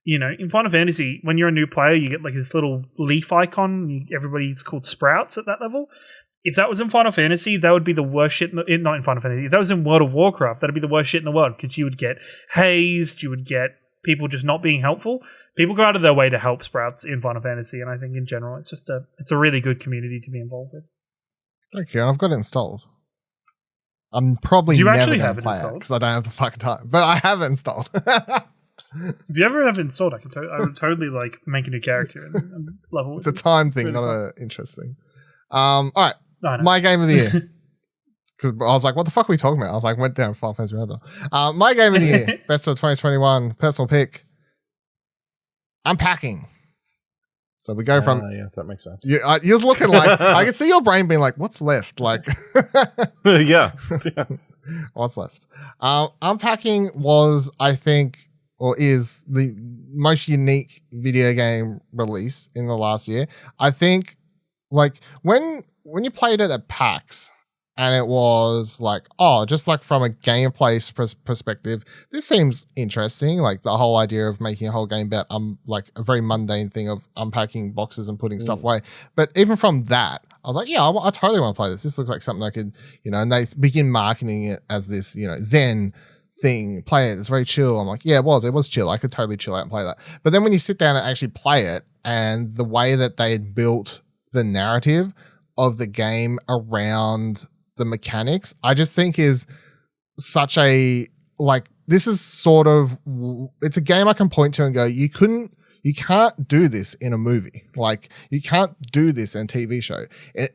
in Final Fantasy, when you're a new player, you get like this little leaf icon. Everybody's called Sprouts at that level. If that was in Final Fantasy, that would be the worst shit. Not in Final Fantasy. If that was in World of Warcraft, that'd be the worst shit in the world because you would get hazed. You would get people just not being helpful. People go out of their way to help Sprouts in Final Fantasy, and I think in general, it's a really good community to be involved with. Okay, I've got it installed. I'm probably Do you never actually going have to it play it installed? because I don't have the fucking time. But I have it installed. If you ever have it installed, I would totally like make a new character and level. It's a time thing, really not fun. an interest thing. All right, I know. my game of the year. Because I was like, what the fuck are we talking about? I was like, went down Final Fantasy Radar. My game of the year, best of 2021, personal pick, Unpacking. So we go from... Yeah, that makes sense. You're looking like... I can see your brain being like, what's left? Like... Yeah. What's left? Unpacking was, I think, or is the most unique video game release in the last year. I think, like, when you played it at PAX... And it was like, oh, just like from a gameplay perspective, this seems interesting. Like the whole idea of making a whole game about like a very mundane thing of unpacking boxes and putting stuff away. But even from that, I was like, yeah, I totally want to play this. This looks like something I could, and they begin marketing it as this, Zen thing. Play it. It's very chill. I'm like, yeah, it was chill. I could totally chill out and play that. But then when you sit down and actually play it, and the way that they had built the narrative of the game around the mechanics, I just think is such a, like, this is sort of, it's a game I can point to and go, you can't do this in a movie. Like, you can't do this in a TV show.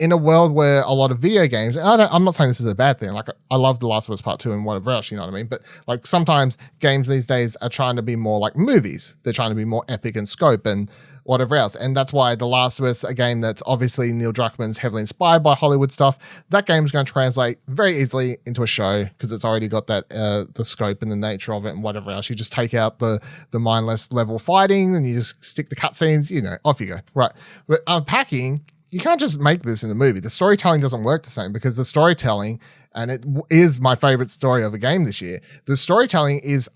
In a world where a lot of video games, and I'm not saying this is a bad thing. Like, I love The Last of Us Part 2 and whatever else, you know what I mean? But like, sometimes games these days are trying to be more like movies. They're trying to be more epic in scope and whatever else. And that's why The Last of Us, a game that's obviously Neil Druckmann's heavily inspired by Hollywood stuff, that game's going to translate very easily into a show because it's already got that the scope and the nature of it and whatever else. You just take out the mindless level fighting and you just stick the cutscenes, off you go. Right. But Unpacking, you can't just make this in a movie. The storytelling doesn't work the same because the storytelling, and it is my favorite story of a game this year, the storytelling is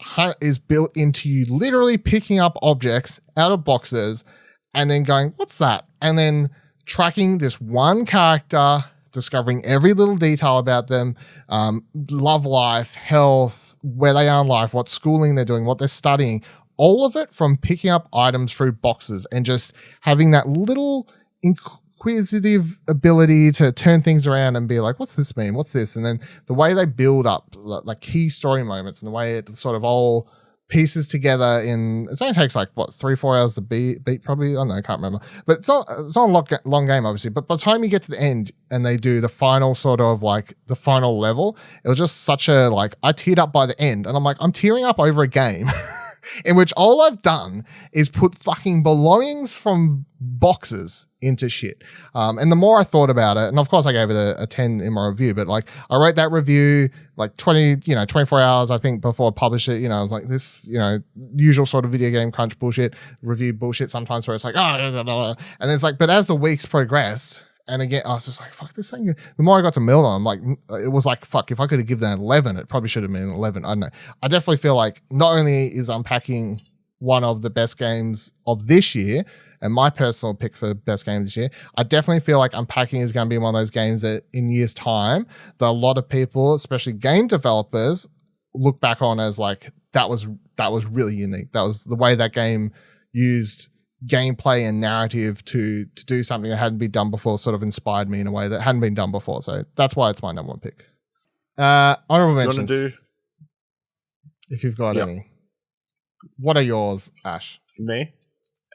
built into you literally picking up objects out of boxes and then going, what's that? And then tracking this one character, discovering every little detail about them, love life, health, where they are in life, what schooling they're doing, what they're studying, all of it from picking up items through boxes and just having that little inquisitive ability to turn things around and be like, what's this mean? What's this? And then the way they build up like key story moments and the way it sort of all pieces together it only takes like 3-4 hours to beat probably. I don't know, I can't remember, but it's not a long game obviously, but by the time you get to the end and they do the final sort of like the final level, it was just such a, like, I teared up by the end and I'm like, I'm tearing up over a game in which all I've done is put fucking belongings from boxes into shit. And the more I thought about it, and of course I gave it a 10 in my review, but like I wrote that review like 24 hours, I think, before I published it. I was like, this, usual sort of video game crunch bullshit, review bullshit sometimes where it's like, blah, blah, blah. And it's like, but as the weeks progressed, and again, I was just like, fuck this thing. The more I got to meld on, I'm like, it was like, fuck, if I could have given that 11, it probably should have been an 11. I don't know. I definitely feel like not only is Unpacking one of the best games of this year, and my personal pick for best game this year, I definitely feel like Unpacking is going to be one of those games that in years' time, that a lot of people, especially game developers, look back on as like, that was really unique. That was the way that game used gameplay and narrative to do something that hadn't been done before, sort of inspired me in a way that hadn't been done before. So that's why it's my number one pick. Honorable mentions. If you've got any. What are yours, Ash? Me?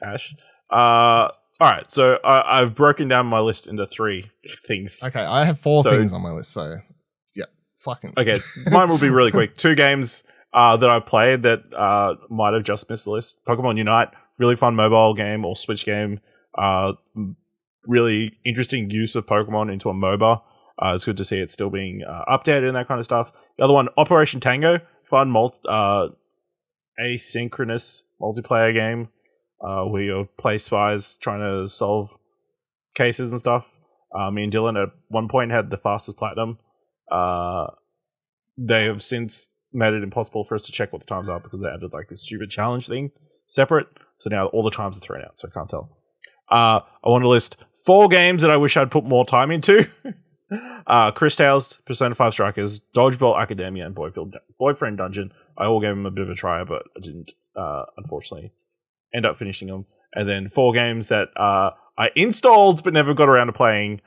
Ash? All right, so I've broken down my list into 3 things. Okay, I have 4 things on my list, so yeah, fucking. Okay, mine will be really quick. 2 games that I played that might have just missed the list. Pokemon Unite, really fun mobile game or Switch game. Really interesting use of Pokemon into a MOBA. It's good to see it still being updated and that kind of stuff. The other one, Operation Tango, fun asynchronous multiplayer game. Where you play spies trying to solve cases and stuff. Me and Dylan at one point had the fastest platinum. They have since made it impossible for us to check what the times are because they added like this stupid challenge thing separate. So now all the times are thrown out, so I can't tell. I want to list 4 games that I wish I'd put more time into. Chris Tales, Persona 5 Strikers, Dodgeball Academia, and Boyfriend Dungeon. I all gave them a bit of a try, but I didn't, unfortunately, end up finishing them. And then 4 games that I installed but never got around to playing.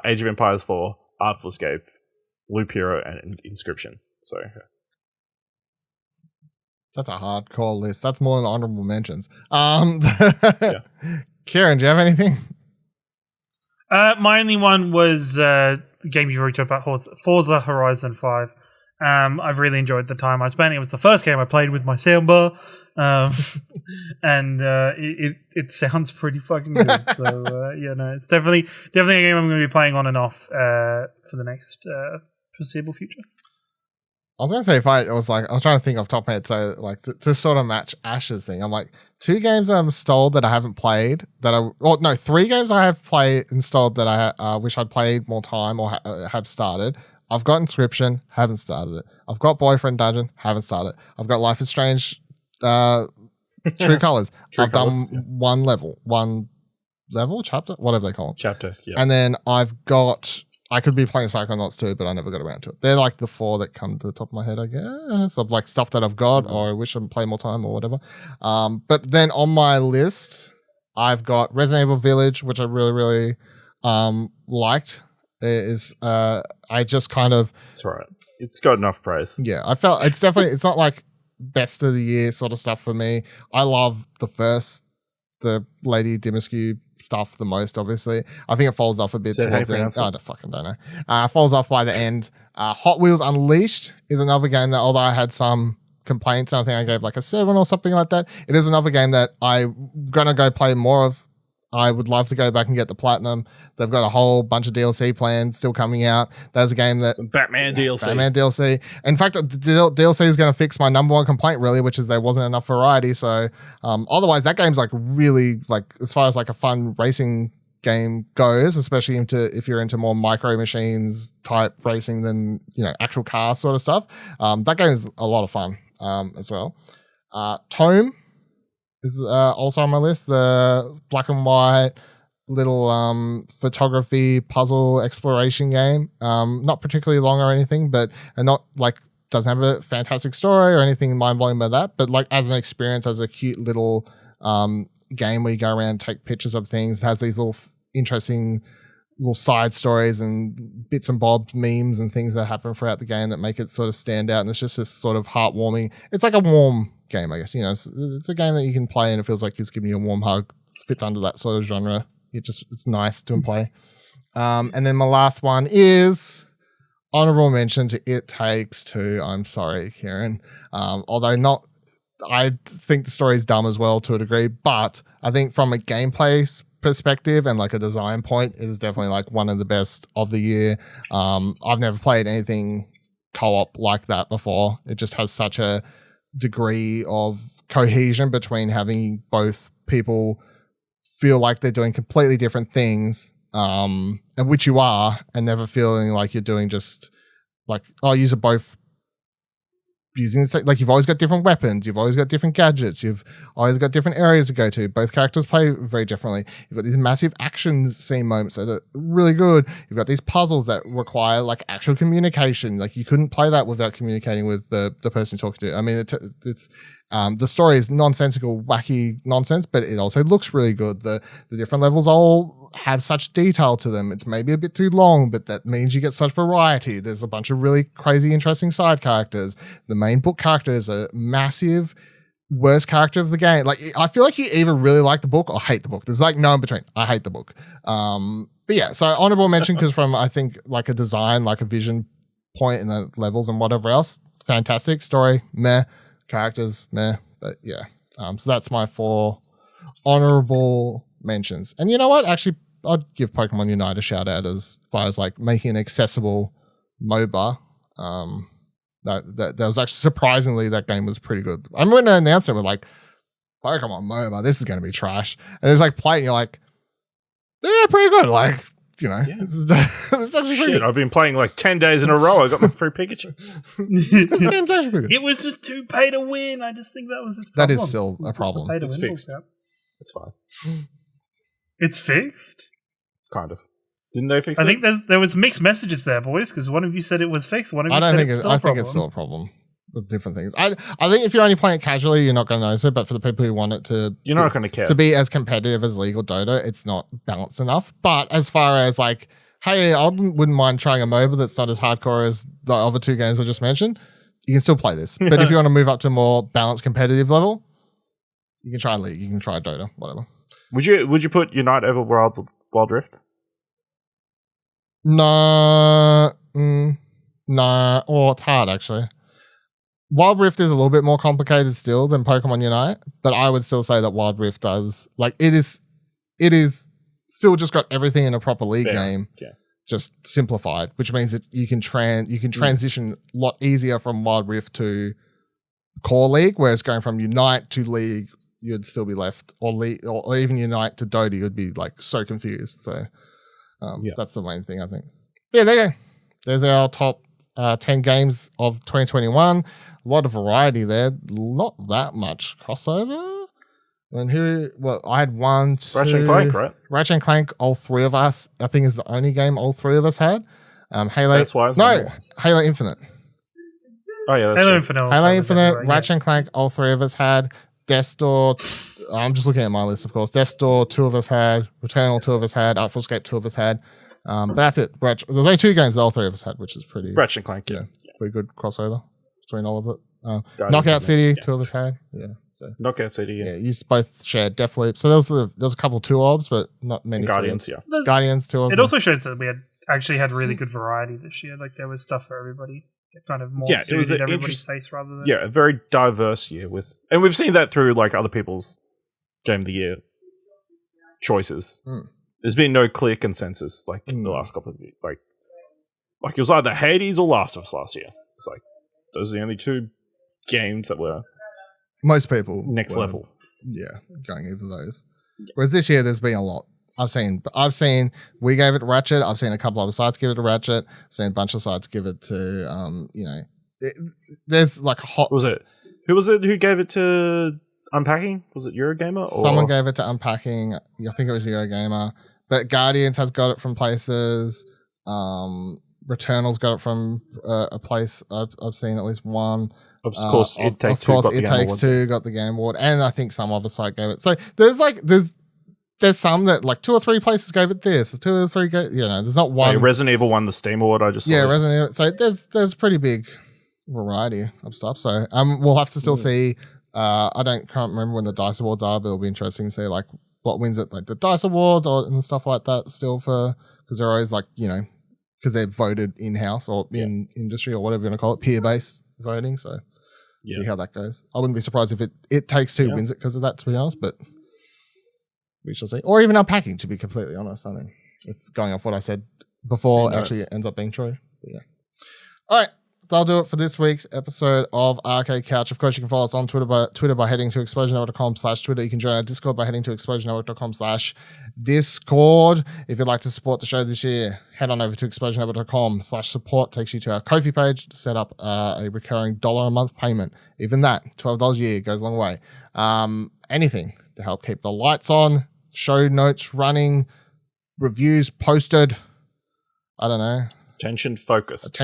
Age of Empires 4, Artful Escape, Loop Hero, and Inscription. So that's a hardcore list. That's more than honorable mentions. Yeah. Ciaran, do you have anything? My only one was the game you already talked about, Forza Horizon 5. I've really enjoyed the time I spent. It was the first game I played with my soundbar, and it sounds pretty fucking good. So it's definitely a game I'm going to be playing on and off for the next foreseeable future. I was going to say I was trying to think off the top of my head, so like to sort of match Ash's thing. I'm like, 2 games I'm installed that I haven't played 3 games I have installed that I wish I'd played more time or have started. I've got Inscription, haven't started it. I've got Boyfriend Dungeon, haven't started it. I've got Life is Strange, True Colors. I've done one level, chapter, whatever they call it. Chapter, yeah. And then I could be playing Psychonauts too, but I never got around to it. They're like the 4 that come to the top of my head, I guess, of like stuff that I've got or I wish I'd play more time or whatever. But then on my list, I've got Resident Evil Village, which I really, really liked. I just kind of... That's right. It's got enough praise. Yeah, I felt it's not like best of the year sort of stuff for me. I love the Lady Dimitrescu stuff the most, obviously. I think it falls off a bit towards the end. I don't know. Falls off by the end. Hot Wheels Unleashed is another game that, although I had some complaints, I think I gave like a 7 or something like that. It is another game that I'm going to go play more of. I would love to go back and get the platinum. They've got a whole bunch of DLC plans still coming out. There's a game that... Some Batman DLC. Batman DLC. In fact, the DLC is going to fix my number one complaint, really, which is there wasn't enough variety. So otherwise, that game's like really, like as far as like a fun racing game goes, especially if you're into more micro machines type racing than, actual car sort of stuff. That game is a lot of fun as well. Tome is also on my list. The black and white little photography puzzle exploration game. Not particularly long or anything, but not like doesn't have a fantastic story or anything mind-blowing by that. But like as an experience, as a cute little game where you go around and take pictures of things. It has these little interesting little side stories and bits and bobs, memes and things that happen throughout the game that make it sort of stand out. And it's just this sort of heartwarming. It's like a warm game, I guess. It's a game that you can play and it feels like it's giving you a warm hug. It fits under that sort of genre. It's nice to play. And then my last one is honorable mention to It Takes Two. I'm sorry, Ciaran. Although I think the story is dumb as well to a degree, but I think from a gameplay perspective and like a design point, it is definitely like one of the best of the year. I've never played anything co-op like that before. It just has such a degree of cohesion between having both people feel like they're doing completely different things, and which you are, and never feeling like you're doing just like, oh, use both using this, like you've always got different weapons, you've always got different gadgets, you've always got different areas to go to. Both characters play very differently. You've got these massive action scene moments that are really good. You've got these puzzles that require like actual communication. Like you couldn't play that without communicating with the person you're talking to. I mean, it's the story is nonsensical, wacky nonsense, but it also looks really good. The different levels all have such detail to them. It's maybe a bit too long, but that means you get such variety. There's a bunch of really crazy, interesting side characters. The main book character is a massive worst character of the game. Like, I feel like you either really like the book or hate the book. There's like no in between. I hate the book. But yeah, so honorable mention because from, I think, like a design, like a vision point in the levels and whatever else, fantastic. Story, meh. Characters, meh. But yeah, so that's my 4 honorable mentions. And you know what? Actually, I'd give Pokemon Unite a shout out as far as like making an accessible MOBA. That was actually surprisingly, that game was pretty good. I remember when they announced it, we're like, Pokemon MOBA, this is going to be trash. And it's like play, and you're like, yeah, pretty good. Like, yeah. This is actually pretty good. I've been playing like 10 days in a row. I got my free Pikachu. This game's actually pretty good. It was just too pay to win. I just think that was his That problem. is still a problem. It's fixed. It's fine. It's fixed? Kind of. Didn't they fix it? I think there was mixed messages there, boys, because one of you said it was fixed. One of you I said think it's still a problem with different things. I think if you're only playing it casually, you're not going to notice it. But for the people who want it to, you're not going to care to be as competitive as League or Dota. It's not balanced enough. But as far as like hey, I wouldn't mind trying a MOBA that's not as hardcore as the other two games I just mentioned. You can still play this. But if you want to move up to a more balanced competitive level, you can try League, you can try Dota, whatever. Would you put Unite over Wild Rift? No, it's hard actually. Wild Rift is a little bit more complicated still than Pokemon Unite, but I would still say that Wild Rift does it is still just got everything in a proper League game, just simplified, which means that you can transition a lot easier from Wild Rift to core League, whereas going from Unite to League, you'd still be left, or even Unite to Dota, you'd be like so confused. So that's the main thing, I think. Yeah, there you go. There's our top 10 games of 2021. A lot of variety there. Not that much crossover. And I had one, two... Ratchet and Clank, right? Ratchet and Clank, all three of us, I think is the only game all three of us had. Halo... That's why Halo Infinite. Oh, yeah, that's Halo true. Infinite. Halo Infinite, Ratchet and Clank, all three of us had. Death's Door, I'm just looking at my list, of course. Death's Door, two of us had. Returnal, two of us had. Artful Escape, two of us had. But that's it. There's only two games that all three of us had, which is pretty... Ratchet and Clank, pretty good crossover between all of it. Knockout City, two of us had. Yeah. So Knockout City, you both shared Deathloop. So there was a couple 2-obs, but not many. Guardians, Guardians, 2 of them. It also shows that we had really good variety this year. Like there was stuff for everybody. It kind of more suited everybody's face rather than a very diverse year and we've seen that through like other people's Game of the Year choices. There's been no clear consensus like in the last couple of years. Like it was either Hades or Last of Us last year. It's like those are the only two games that were most people next level. Yeah, going over those. Whereas this year there's been a lot. I've seen we gave it to Ratchet. I've seen a couple other sites give it to Ratchet. I've seen a bunch of sites give it to there's like a hot... Who was it who gave it to Unpacking? Was it Eurogamer? Or? Someone gave it to Unpacking. I think it was Eurogamer. But Guardians has got it from places. Returnal's got it from a place I've seen at least one. Of course, It Takes Two got the Game Award, and I think some other site gave it. So there's some that like 2 or 3 places gave it this, 2 or 3 there's not one. Resident Evil won the Steam Award. I just saw Resident Evil. So there's pretty big variety of stuff. So we'll have to still see. I can't remember when the DICE Awards are, but it'll be interesting to see like what wins it, like the DICE Awards and stuff like that. Still because they're always like because they're voted in house or in industry or whatever you want to call it, peer based voting. So see how that goes. I wouldn't be surprised if It Takes Two wins it because of that, to be honest, but we shall see. Or even Unpacking, to be completely honest. I mean, if going off what I said before actually ends up being true. But yeah. All right. That'll do it for this week's episode of Arcade Couch. Of course, you can follow us on Twitter by heading to explosionnetwork.com/Twitter. You can join our Discord by heading to explosionnetwork.com/Discord. If you'd like to support the show this year, head on over to explosionnetwork.com/support. Takes you to our Ko-fi page to set up a recurring $1 a month payment. Even that, $12 a year goes a long way. Anything to help keep the lights on, show notes running, reviews posted. I don't know. Attention focused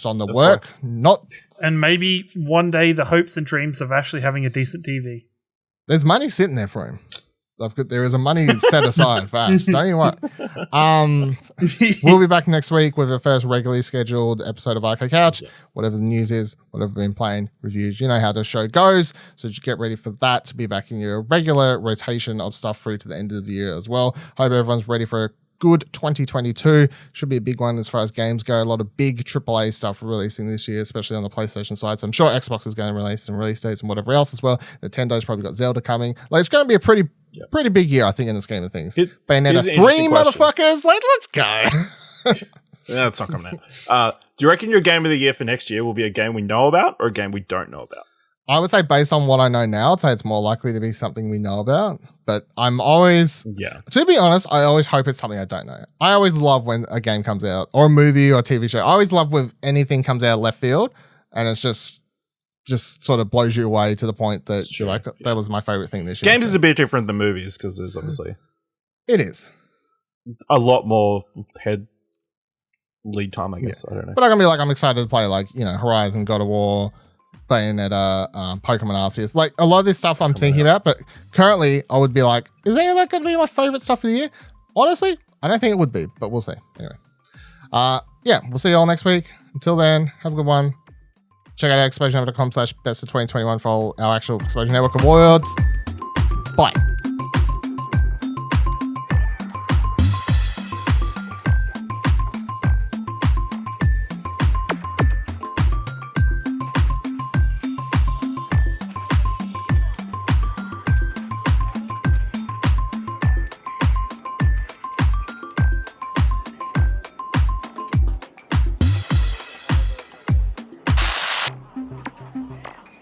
on the work, not... And maybe one day the hopes and dreams of actually having a decent TV. There's money sitting there for him. There is a money set aside for Ash. Don't you worry. We'll be back next week with our first regularly scheduled episode of Arcade Couch. Yeah. Whatever the news is, whatever we've been playing, reviews. You know how the show goes. So just get ready for that to be back in your regular rotation of stuff through to the end of the year as well. Hope everyone's ready for a good 2022. Should be a big one as far as games go. A lot of big AAA stuff releasing this year, especially on the PlayStation side. So I'm sure Xbox is going to release some release dates and whatever else as well. Nintendo's probably got Zelda coming. Like, it's going to be a pretty big year, I think, in the scheme of things. Bayonetta 3, motherfuckers. Like, let's go. That's not coming out. Do you reckon your game of the year for next year will be a game we know about or a game we don't know about? I would say based on what I know now, I'd say it's more likely to be something we know about. But I'm always, to be honest, I always hope it's something I don't know. I always love when a game comes out or a movie or a TV show. I always love when anything comes out of left field and it's just sort of blows you away to the point that you're like, that was my favorite thing this year. Games is a bit different than movies because there's obviously... It is. A lot more lead time, I guess. I don't know. But I'm excited to play Horizon, God of War, Bayonetta, Pokemon Arceus. Like, a lot of this stuff I'm thinking about, but currently I would be like, is any of that going to be my favorite stuff of the year? Honestly, I don't think it would be, but we'll see. Anyway. Yeah, we'll see you all next week. Until then, have a good one. Check out explosionhour.com/best of 2021 for all our actual Explosion Network awards. Bye.